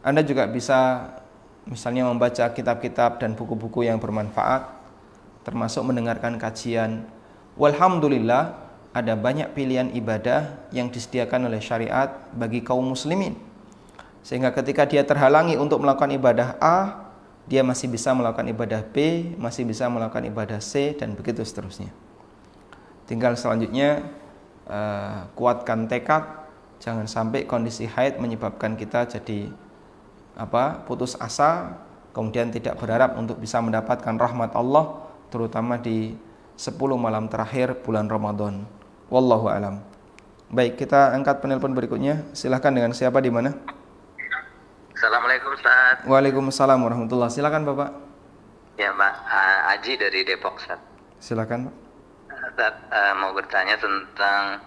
Anda juga bisa misalnya membaca kitab-kitab dan buku-buku yang bermanfaat, termasuk mendengarkan kajian. Walhamdulillah, ada banyak pilihan ibadah yang disediakan oleh syariat bagi kaum muslimin, sehingga ketika dia terhalangi untuk melakukan ibadah A, dia masih bisa melakukan ibadah B, masih bisa melakukan ibadah C, dan begitu seterusnya. Tinggal selanjutnya kuatkan tekad, jangan sampai kondisi haid menyebabkan kita jadi putus asa, kemudian tidak berharap untuk bisa mendapatkan rahmat Allah, terutama di 10 malam terakhir bulan Ramadan. Wallahu alam. Baik, kita angkat penelpon berikutnya. Silahkan, dengan siapa, di mana? Assalamualaikum Ustaz. Waalaikumsalam warahmatullah. Silakan Bapak. Ya Pak, Aji dari Depok Ustaz. Silakan Pak. Ustaz, mau bertanya tentang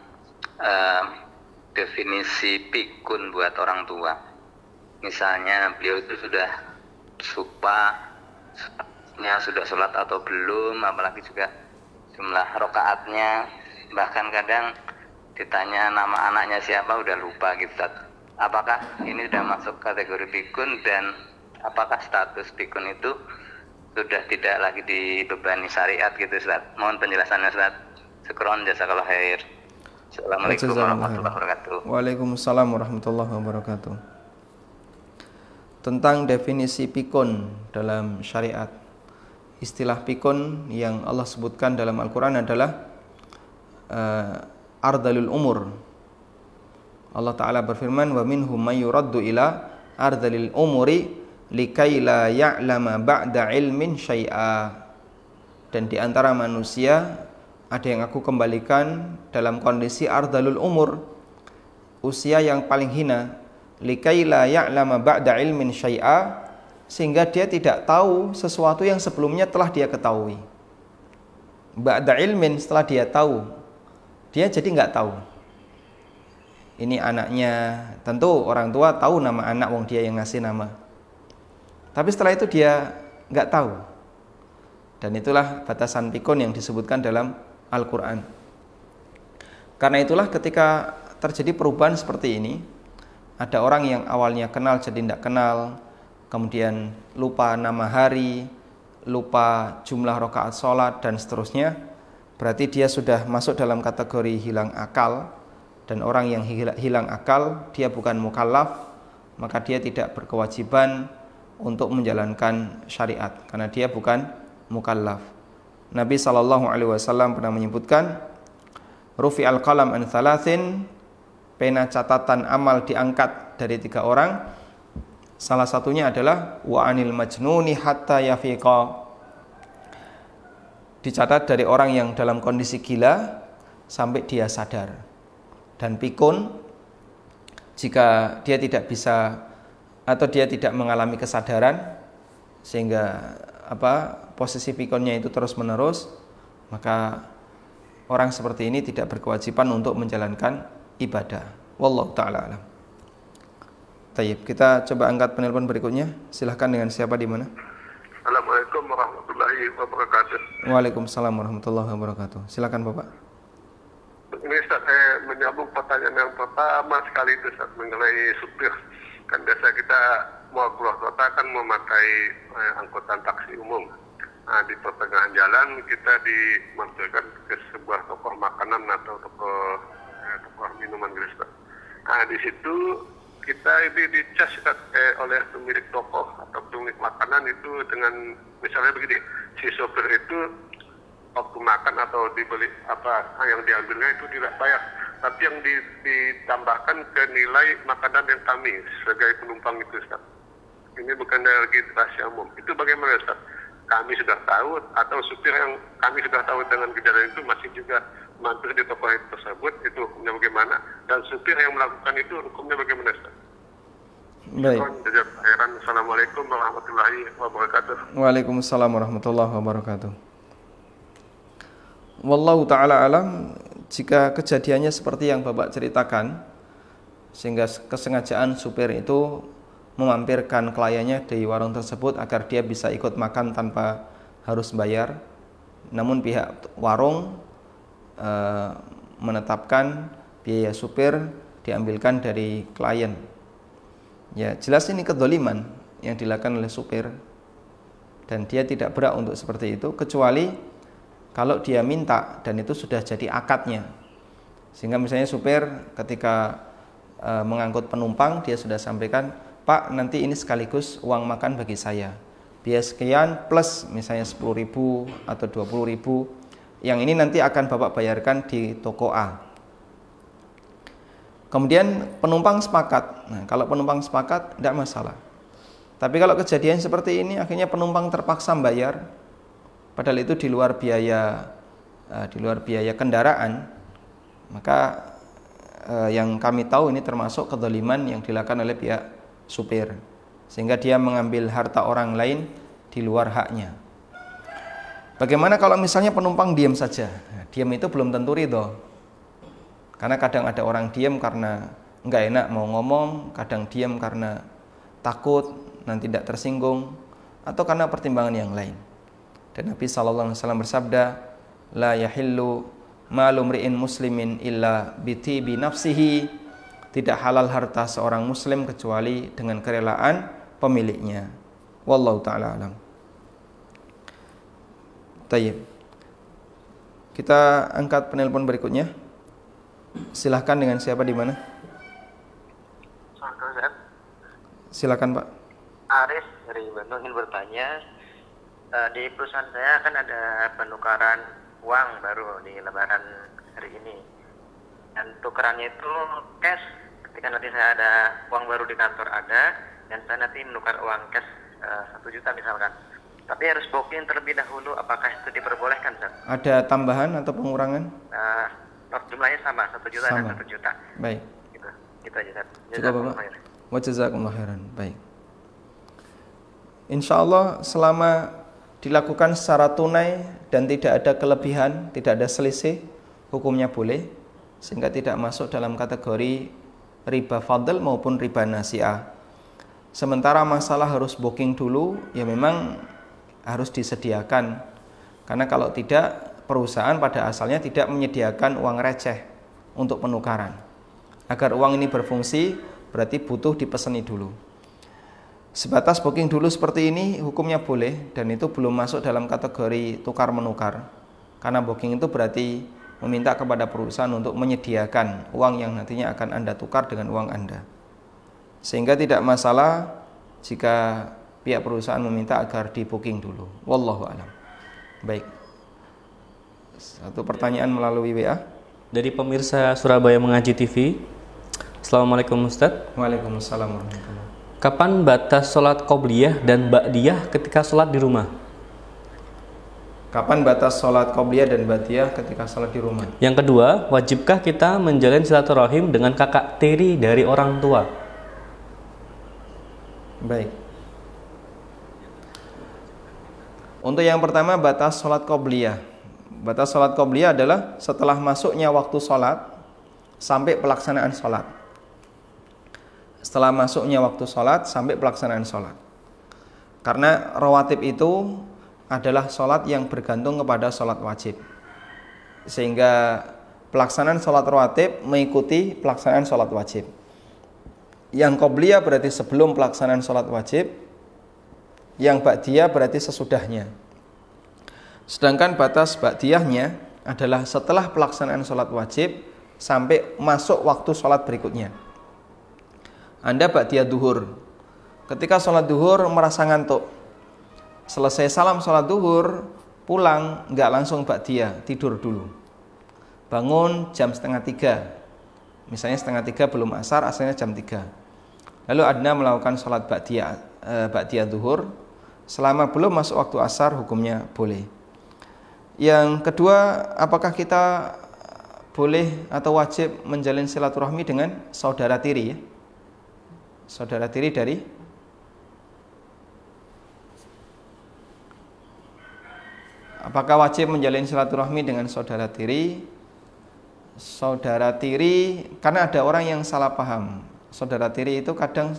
definisi pikun buat orang tua. Misalnya beliau itu sudah sudah sholat atau belum, apalagi juga jumlah rakaatnya, bahkan kadang ditanya nama anaknya siapa udah lupa gitu Ustaz. Apakah ini sudah masuk kategori pikun, dan apakah status pikun itu sudah tidak lagi dibebani syariat gitu Ustaz? Mohon penjelasannya Ustaz. Syukron, jazakallahu khair. Assalamualaikum warahmatullahi wabarakatuh. Waalaikumsalam warahmatullahi wabarakatuh. Tentang definisi pikun dalam syariat. Istilah pikun yang Allah sebutkan dalam Al-Quran adalah ardalul umur. Allah Ta'ala berfirman, wa minhum may yuraddu ila ardalil umuri likai la ya'lama ba'da ilmin syai'a. Dan di antara manusia ada yang aku kembalikan dalam kondisi ardalul umur, usia yang paling hina, likai la ya'lama ba'da ilmin syai'a, sehingga dia tidak tahu sesuatu yang sebelumnya telah dia ketahui. Ba'da ilmin, setelah dia tahu, dia jadi nggak tahu. Ini anaknya, tentu orang tua tahu nama anak, wong dia yang ngasih nama. Tapi setelah itu dia nggak tahu. Dan itulah batasan pikun yang disebutkan dalam Al-Quran. Karena itulah ketika terjadi perubahan seperti ini, ada orang yang awalnya kenal jadi tidak kenal, kemudian lupa nama hari, lupa jumlah rakaat sholat, dan seterusnya, berarti dia sudah masuk dalam kategori hilang akal. Dan orang yang hilang akal, dia bukan mukallaf, maka dia tidak berkewajiban untuk menjalankan syariat, karena dia bukan mukallaf. Nabi SAW pernah menyebutkan, rufi'al qalam an thalathin, pena catatan amal diangkat dari 3 orang. Salah satunya adalah wa anil majnuni hatta yafiqa, dicatat dari orang yang dalam kondisi gila sampai dia sadar. Dan pikun, jika dia tidak bisa atau dia tidak mengalami kesadaran sehingga posisi pikunnya itu terus menerus, maka orang seperti ini tidak berkewajiban untuk menjalankan ibadah. Wallahu ta'ala alam. Tayyib, kita coba angkat penelpon berikutnya. Silahkan, dengan siapa, di mana? Assalamualaikum warahmatullahi wabarakatuh. Waalaikumsalam warahmatullahi wabarakatuh. Silakan Bapak. Ini Ustaz, saya menyambung pertanyaan yang pertama sekali itu Ustaz, mengenai supir. Kan biasa kita mau keluar kota kan memakai angkutan taksi umum. Nah, di pertengahan jalan kita dimampirkan ke sebuah toko makanan atau toko minuman gitu Ustaz. Nah, di situ kita ini dicas oleh pemilik toko atau pemilik makanan itu dengan misalnya begini, si sopir itu waktu makan atau dibeli apa yang diambilnya itu tidak bayar, tapi yang ditambahkan ke nilai makanan yang kami sebagai penumpang itu, Ustaz. Ini bukan lagi rahasia umum. Itu bagaimana, Ustaz? Kami sudah tahu atau supir yang kami sudah tahu dengan kejadian itu masih juga mampir di toko tersebut, itu hukumnya bagaimana? Dan supir yang melakukan itu hukumnya bagaimana, Ustaz? Baik. Assalamualaikum warahmatullahi wabarakatuh. Waalaikumsalam warahmatullahi wabarakatuh. Wallahu ta'ala alam, jika kejadiannya seperti yang Bapak ceritakan, sehingga kesengajaan supir itu memampirkan kliennya di warung tersebut agar dia bisa ikut makan tanpa harus bayar, namun pihak warung menetapkan biaya supir diambilkan dari klien. Ya, jelas ini kedzaliman yang dilakukan oleh supir, dan dia tidak berhak untuk seperti itu, kecuali kalau dia minta dan itu sudah jadi akadnya. Sehingga misalnya supir ketika mengangkut penumpang, dia sudah sampaikan, Pak, nanti ini sekaligus uang makan bagi saya, biaya sekian plus misalnya 10.000 atau 20.000, yang ini nanti akan Bapak bayarkan di toko A. Kemudian penumpang sepakat. Nah, kalau penumpang sepakat tidak masalah. Tapi kalau kejadian seperti ini akhirnya penumpang terpaksa bayar, padahal itu di luar biaya kendaraan, maka yang kami tahu ini termasuk kedzaliman yang dilakukan oleh pihak supir, sehingga dia mengambil harta orang lain di luar haknya. Bagaimana kalau misalnya penumpang diam saja? Nah, diam itu belum tentu ridho, karena kadang ada orang diam karena nggak enak mau ngomong, kadang diam karena takut nanti tidak tersinggung, atau karena pertimbangan yang lain. Dan Nabi SAW bersabda, la yahillu malu mri'in muslimin illa bitibi nafsihi, tidak halal harta seorang muslim kecuali dengan kerelaan pemiliknya. Wallahu ta'ala alam. Tayyib. Kita angkat penelpon berikutnya. Silahkan, dengan siapa di mana? Silakan Pak. Aris dari Bandung ingin bertanya, di perusahaan saya kan ada penukaran uang baru di Lebaran hari ini, dan tukerannya itu cash. Ketika nanti saya ada uang baru di kantor ada, dan saya nanti menukar uang cash 1 juta misalkan, tapi harus booking terlebih dahulu. Apakah itu diperbolehkan, Ustaz? Ada tambahan atau pengurangan? Jumlahnya sama, 1 juta sama. Dan 1 juta. Baik. Gitu aja, Ustaz. Cukup Bapak. Wa jazakumullah khairan. Baik. Insyaallah selama dilakukan secara tunai dan tidak ada kelebihan, tidak ada selisih, hukumnya boleh, sehingga tidak masuk dalam kategori riba fadl maupun riba nasi'ah. Sementara masalah harus booking dulu, ya memang harus disediakan, karena kalau tidak, perusahaan pada asalnya tidak menyediakan uang receh untuk penukaran. Agar uang ini berfungsi, berarti butuh dipeseni dulu. Sebatas booking dulu seperti ini hukumnya boleh, dan itu belum masuk dalam kategori tukar menukar, karena booking itu berarti meminta kepada perusahaan untuk menyediakan uang yang nantinya akan Anda tukar dengan uang Anda, sehingga tidak masalah jika pihak perusahaan meminta agar di booking dulu. Wallahu a'lam. Baik, satu pertanyaan melalui WA dari pemirsa Surabaya Mengaji TV. Assalamualaikum Ustaz. Waalaikumsalam warahmatullahi wabarakatuh. Kapan batas sholat qobliyah dan ba'diyah ketika sholat di rumah? Kapan batas sholat qobliyah dan ba'diyah ketika sholat di rumah? Yang kedua, wajibkah kita menjalin silaturahim dengan kakak tiri dari orang tua? Baik. Untuk yang pertama, batas sholat qobliyah. Batas sholat qobliyah adalah setelah masuknya waktu sholat sampai pelaksanaan sholat. Setelah masuknya waktu sholat sampai pelaksanaan sholat. Karena rawatib itu adalah sholat yang bergantung kepada sholat wajib, sehingga pelaksanaan sholat rawatib mengikuti pelaksanaan sholat wajib. Yang qobliyah berarti sebelum pelaksanaan sholat wajib, yang ba'diyah berarti sesudahnya. Sedangkan batas ba'diyahnya adalah setelah pelaksanaan sholat wajib sampai masuk waktu sholat berikutnya. Anda ba'diyah duhur. Ketika sholat duhur merasa ngantuk, selesai salam sholat duhur, pulang nggak langsung ba'diyah, tidur dulu. Bangun jam 2:30, misalnya 2:30 belum asar, asalnya jam 3. Lalu Anda melakukan sholat ba'diyah duhur, selama belum masuk waktu asar hukumnya boleh. Yang kedua, apakah kita boleh atau wajib menjalin silaturahmi dengan saudara tiri ya? Saudara tiri dari apakah wajib menjalin silaturahmi dengan saudara tiri? Saudara tiri, karena ada orang yang salah paham. Saudara tiri itu kadang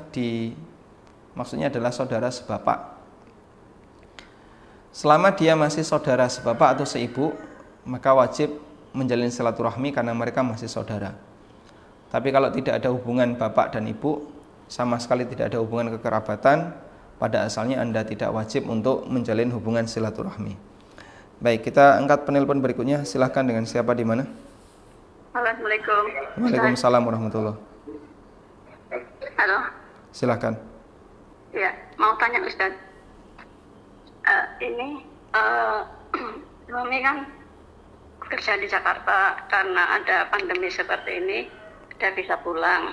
maksudnya adalah saudara sebapak. Selama dia masih saudara sebapak atau seibu, maka wajib menjalin silaturahmi karena mereka masih saudara. Tapi kalau tidak ada hubungan bapak dan ibu, sama sekali tidak ada hubungan kekerabatan, pada asalnya Anda tidak wajib untuk menjalin hubungan silaturahmi. Baik, kita angkat penelpon berikutnya. Silahkan, dengan siapa di mana? Assalamualaikum. Waalaikumsalam warahmatullahi. Halo. Silahkan. Ya, mau tanya Ustaz. Suami kan kerja di Jakarta, karena ada pandemi seperti ini tidak bisa pulang.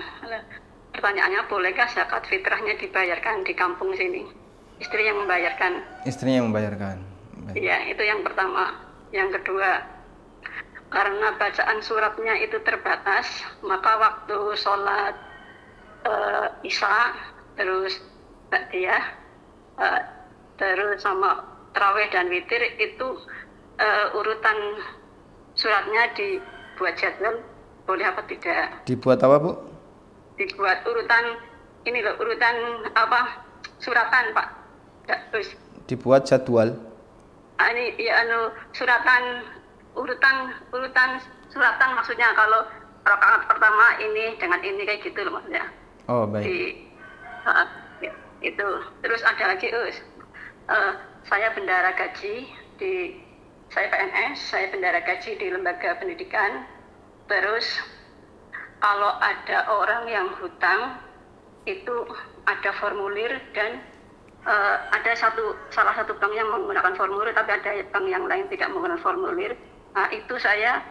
Pertanyaannya, bolehkah zakat fitrahnya dibayarkan di kampung sini? Istri yang membayarkan. Istrinya yang membayarkan. Iya, itu yang pertama. Yang kedua, karena bacaan suratnya itu terbatas, maka waktu sholat Isya, terus ba'diyah, terus sama tarawih dan witir itu urutan suratnya dibuat jadwal, boleh apa tidak? Dibuat apa, Bu? Dibuat urutan ini loh, urutan apa? Suratan, Pak. Ya, terus Dibuat jadwal. Ini ya suratan urutan suratan, maksudnya kalau rakaat pertama ini dengan ini kayak gitu loh maksudnya. Oh, baik. Itu. Terus ada lagi, saya bendahara gaji saya PNS, saya bendahara gaji di lembaga pendidikan. Terus kalau ada orang yang hutang, itu ada formulir dan ada salah satu bank yang menggunakan formulir, tapi ada bank yang lain tidak menggunakan formulir. Nah, itu saya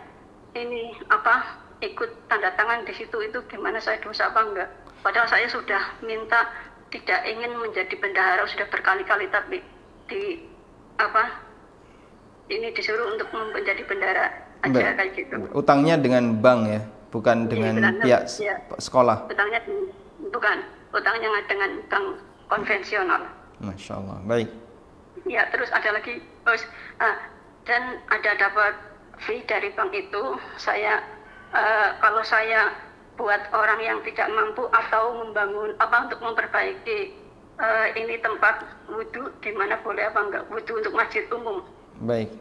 ikut tanda tangan di situ, itu gimana, saya dosa apa enggak? Padahal saya sudah minta tidak ingin menjadi bendahara sudah berkali-kali, tapi ini disuruh untuk menjadi bendahara aja kayak gitu. Utangnya dengan bank ya, bukan dengan pihak sekolah. Utangnya bukan, utangnya dengan bank konvensional. Masya Allah, baik. Ya, terus ada lagi, dan ada dapat fee dari bank itu. Saya kalau saya buat orang yang tidak mampu atau membangun untuk memperbaiki ini tempat wudhu, di mana boleh apa enggak wudhu untuk masjid umum. Baik.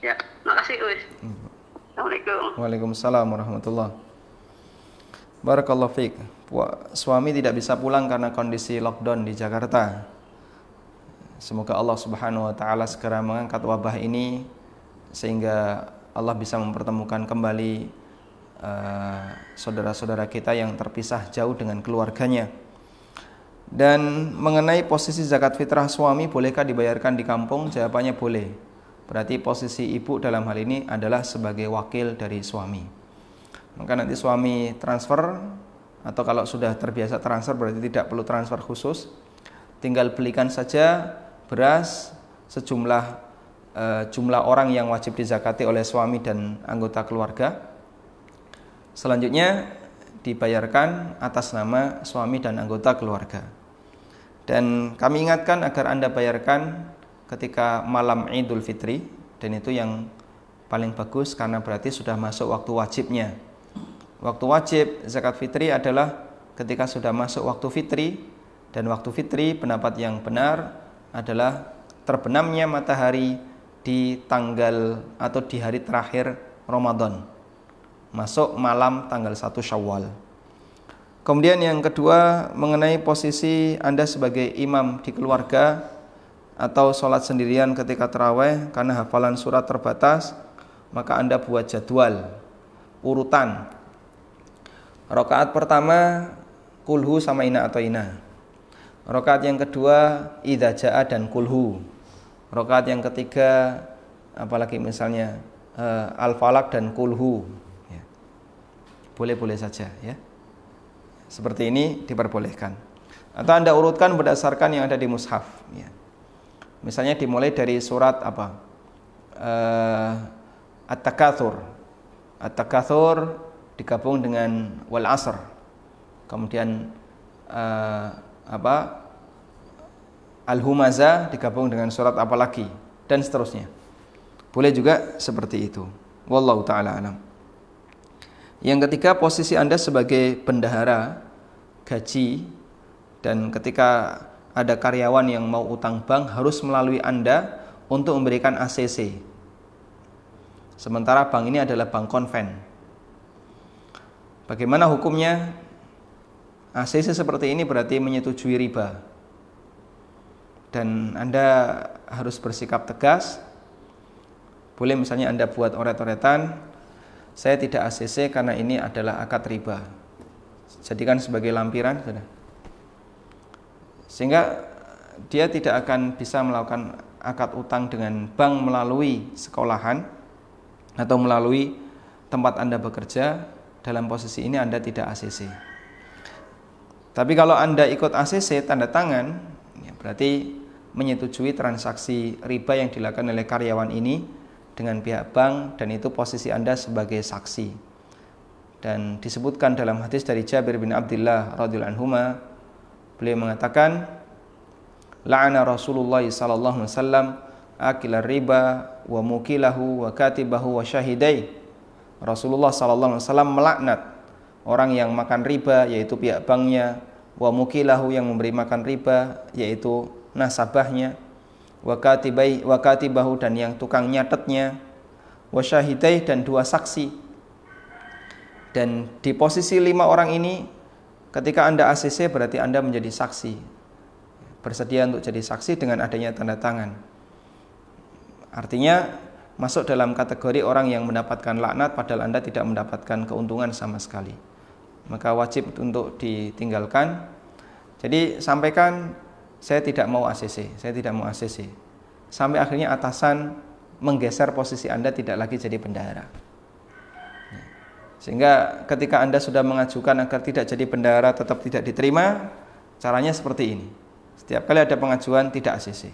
Ya, makasih Us. Assalamualaikum. Waalaikumsalam warahmatullahi. Barakallahu fiik. Suami tidak bisa pulang karena kondisi lockdown di Jakarta. Semoga Allah Subhanahu wa taala segera mengangkat wabah ini sehingga Allah bisa mempertemukan kembali saudara-saudara kita yang terpisah jauh dengan keluarganya. Dan mengenai posisi zakat fitrah suami bolehkah dibayarkan di kampung? Jawabannya boleh. Berarti posisi ibu dalam hal ini adalah sebagai wakil dari suami. Maka nanti suami transfer, atau kalau sudah terbiasa transfer berarti tidak perlu transfer khusus, tinggal belikan saja beras sejumlah jumlah orang yang wajib dizakati oleh suami dan anggota keluarga. Selanjutnya dibayarkan atas nama suami dan anggota keluarga. Dan kami ingatkan agar Anda bayarkan ketika malam Idul Fitri, dan itu yang paling bagus karena berarti sudah masuk waktu wajibnya. Waktu wajib zakat fitri adalah ketika sudah masuk waktu fitri, dan waktu fitri pendapat yang benar adalah terbenamnya matahari di tanggal atau di hari terakhir Ramadan, masuk malam tanggal 1 Syawal. Kemudian yang kedua, mengenai posisi Anda sebagai imam di keluarga atau sholat sendirian ketika tarawih karena hafalan surat terbatas, maka Anda buat jadwal urutan. Rakaat pertama kulhu sama ina atau ina. Rakaat yang kedua idza jaa dan kulhu. Rakaat yang ketiga apalagi misalnya al-falaq dan kulhu. Ya. Boleh-boleh saja ya. Seperti ini diperbolehkan. Atau Anda urutkan berdasarkan yang ada di mushaf ya. Misalnya dimulai dari surat apa? At-Takatsur. At-Takatsur digabung dengan wal asr. Kemudian Al-Humazah digabung dengan surat apa lagi dan seterusnya. Boleh juga seperti itu. Wallahu taala alam. Yang ketiga, posisi Anda sebagai bendahara gaji, dan ketika ada karyawan yang mau utang bank harus melalui Anda untuk memberikan ACC. Sementara bank ini adalah bank konven. Bagaimana hukumnya? ACC seperti ini berarti menyetujui riba. Dan Anda harus bersikap tegas. Boleh misalnya Anda buat oret-oretan, saya tidak ACC karena ini adalah akad riba. Jadikan sebagai lampiran sudah. Sehingga dia tidak akan bisa melakukan akad utang dengan bank melalui sekolahan atau melalui tempat Anda bekerja. Dalam posisi ini Anda tidak ACC. Tapi kalau Anda ikut ACC tanda tangan, ya berarti menyetujui transaksi riba yang dilakukan oleh karyawan ini dengan pihak bank, dan itu posisi Anda sebagai saksi. Dan disebutkan dalam hadis dari Jabir bin Abdullah radhiyallahu anhuma, beliau mengatakan, la'ana Rasulullah sallallahu alaihi wasallam akilar riba wa mukilahu wa katibahu wa syahidai. Rasulullah sallallahu alaihi wasallam melaknat orang yang makan riba, yaitu pihak banknya, wa mukilahu yang memberi makan riba, yaitu nasabahnya, wa katibahu dan yang tukang nyatetnya, wa syahidai dan dua saksi. Dan di posisi 5 orang ini, ketika Anda ACC berarti Anda menjadi saksi, bersedia untuk jadi saksi dengan adanya tanda tangan. Artinya masuk dalam kategori orang yang mendapatkan laknat padahal Anda tidak mendapatkan keuntungan sama sekali. Maka wajib untuk ditinggalkan. Jadi sampaikan, saya tidak mau ACC, saya tidak mau ACC. Sampai akhirnya atasan menggeser posisi Anda tidak lagi jadi bendahara. Sehingga ketika Anda sudah mengajukan agar tidak jadi bendahara tetap tidak diterima, caranya seperti ini. Setiap kali ada pengajuan tidak ACC.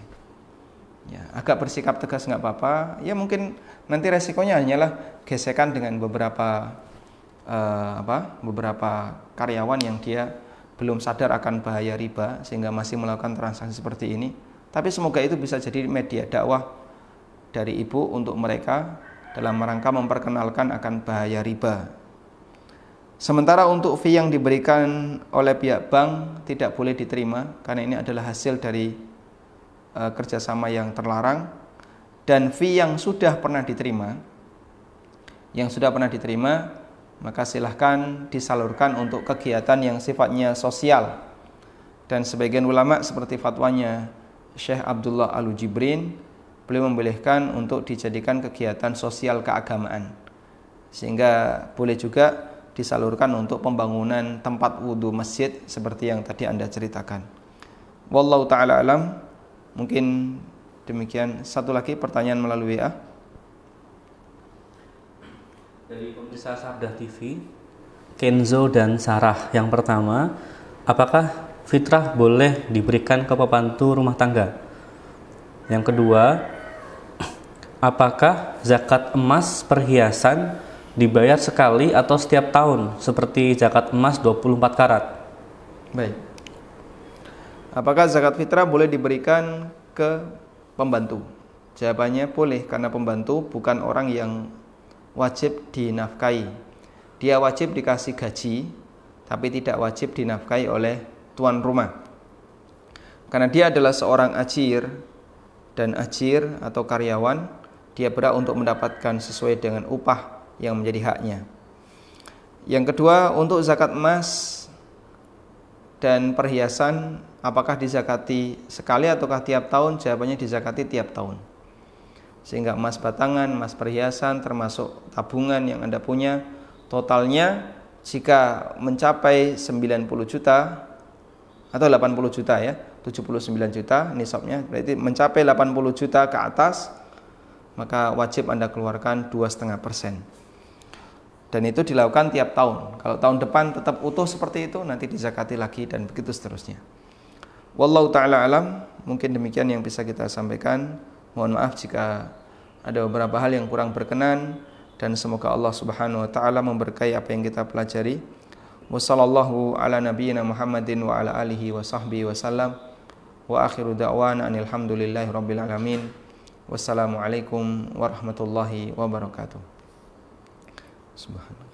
Ya, agak bersikap tegas nggak apa-apa. Ya mungkin nanti resikonya hanyalah gesekan dengan beberapa karyawan yang dia belum sadar akan bahaya riba sehingga masih melakukan transaksi seperti ini. Tapi semoga itu bisa jadi media dakwah dari ibu untuk mereka dalam rangka memperkenalkan akan bahaya riba. Sementara untuk fee yang diberikan oleh pihak bank tidak boleh diterima karena ini adalah hasil dari kerjasama yang terlarang. Dan fee yang sudah pernah diterima, maka silahkan disalurkan untuk kegiatan yang sifatnya sosial. Dan sebagian ulama seperti fatwanya Syekh Abdullah Al-Jibrin, beliau membolehkan untuk dijadikan kegiatan sosial keagamaan, sehingga boleh juga disalurkan untuk pembangunan tempat wudhu masjid seperti yang tadi Anda ceritakan. Wallahu ta'ala alam. Mungkin demikian. Satu lagi pertanyaan melalui WA dari pemirsa Sabda TV, Kenzo dan Sarah. Yang pertama, apakah fitrah boleh diberikan ke pembantu rumah tangga? Yang kedua, apakah zakat emas perhiasan dibayar sekali atau setiap tahun seperti zakat emas 24 karat? Baik. Apakah zakat fitrah boleh diberikan ke pembantu? Jawabannya boleh, karena pembantu bukan orang yang wajib dinafkahi. Dia wajib dikasih gaji, tapi tidak wajib dinafkahi oleh tuan rumah. Karena dia adalah seorang ajir, dan ajir atau karyawan, dia berhak untuk mendapatkan sesuai dengan upah yang menjadi haknya. Yang kedua, untuk zakat emas dan perhiasan, apakah dizakati sekali ataukah tiap tahun? Jawabannya dizakati tiap tahun. Sehingga emas batangan, emas perhiasan termasuk tabungan yang Anda punya, totalnya jika mencapai 90 juta atau 80 juta ya, 79 juta nisabnya, berarti mencapai 80 juta ke atas, maka wajib Anda keluarkan 2,5%. Dan itu dilakukan tiap tahun. Kalau tahun depan tetap utuh seperti itu, nanti dizakati lagi dan begitu seterusnya. Wallahu ta'ala alam, mungkin demikian yang bisa kita sampaikan. Mohon maaf jika ada beberapa hal yang kurang berkenan, dan semoga Allah Subhanahu wa taala memberkahi apa yang kita pelajari. Wassallallahu ala nabiyyina Muhammadin wa ala alihi wa sahbihi wasallam. Wa akhiru da'wana anil hamdulillahi rabbil alamin. Wassalamualaikum warahmatullahi wabarakatuh. Subhanallah.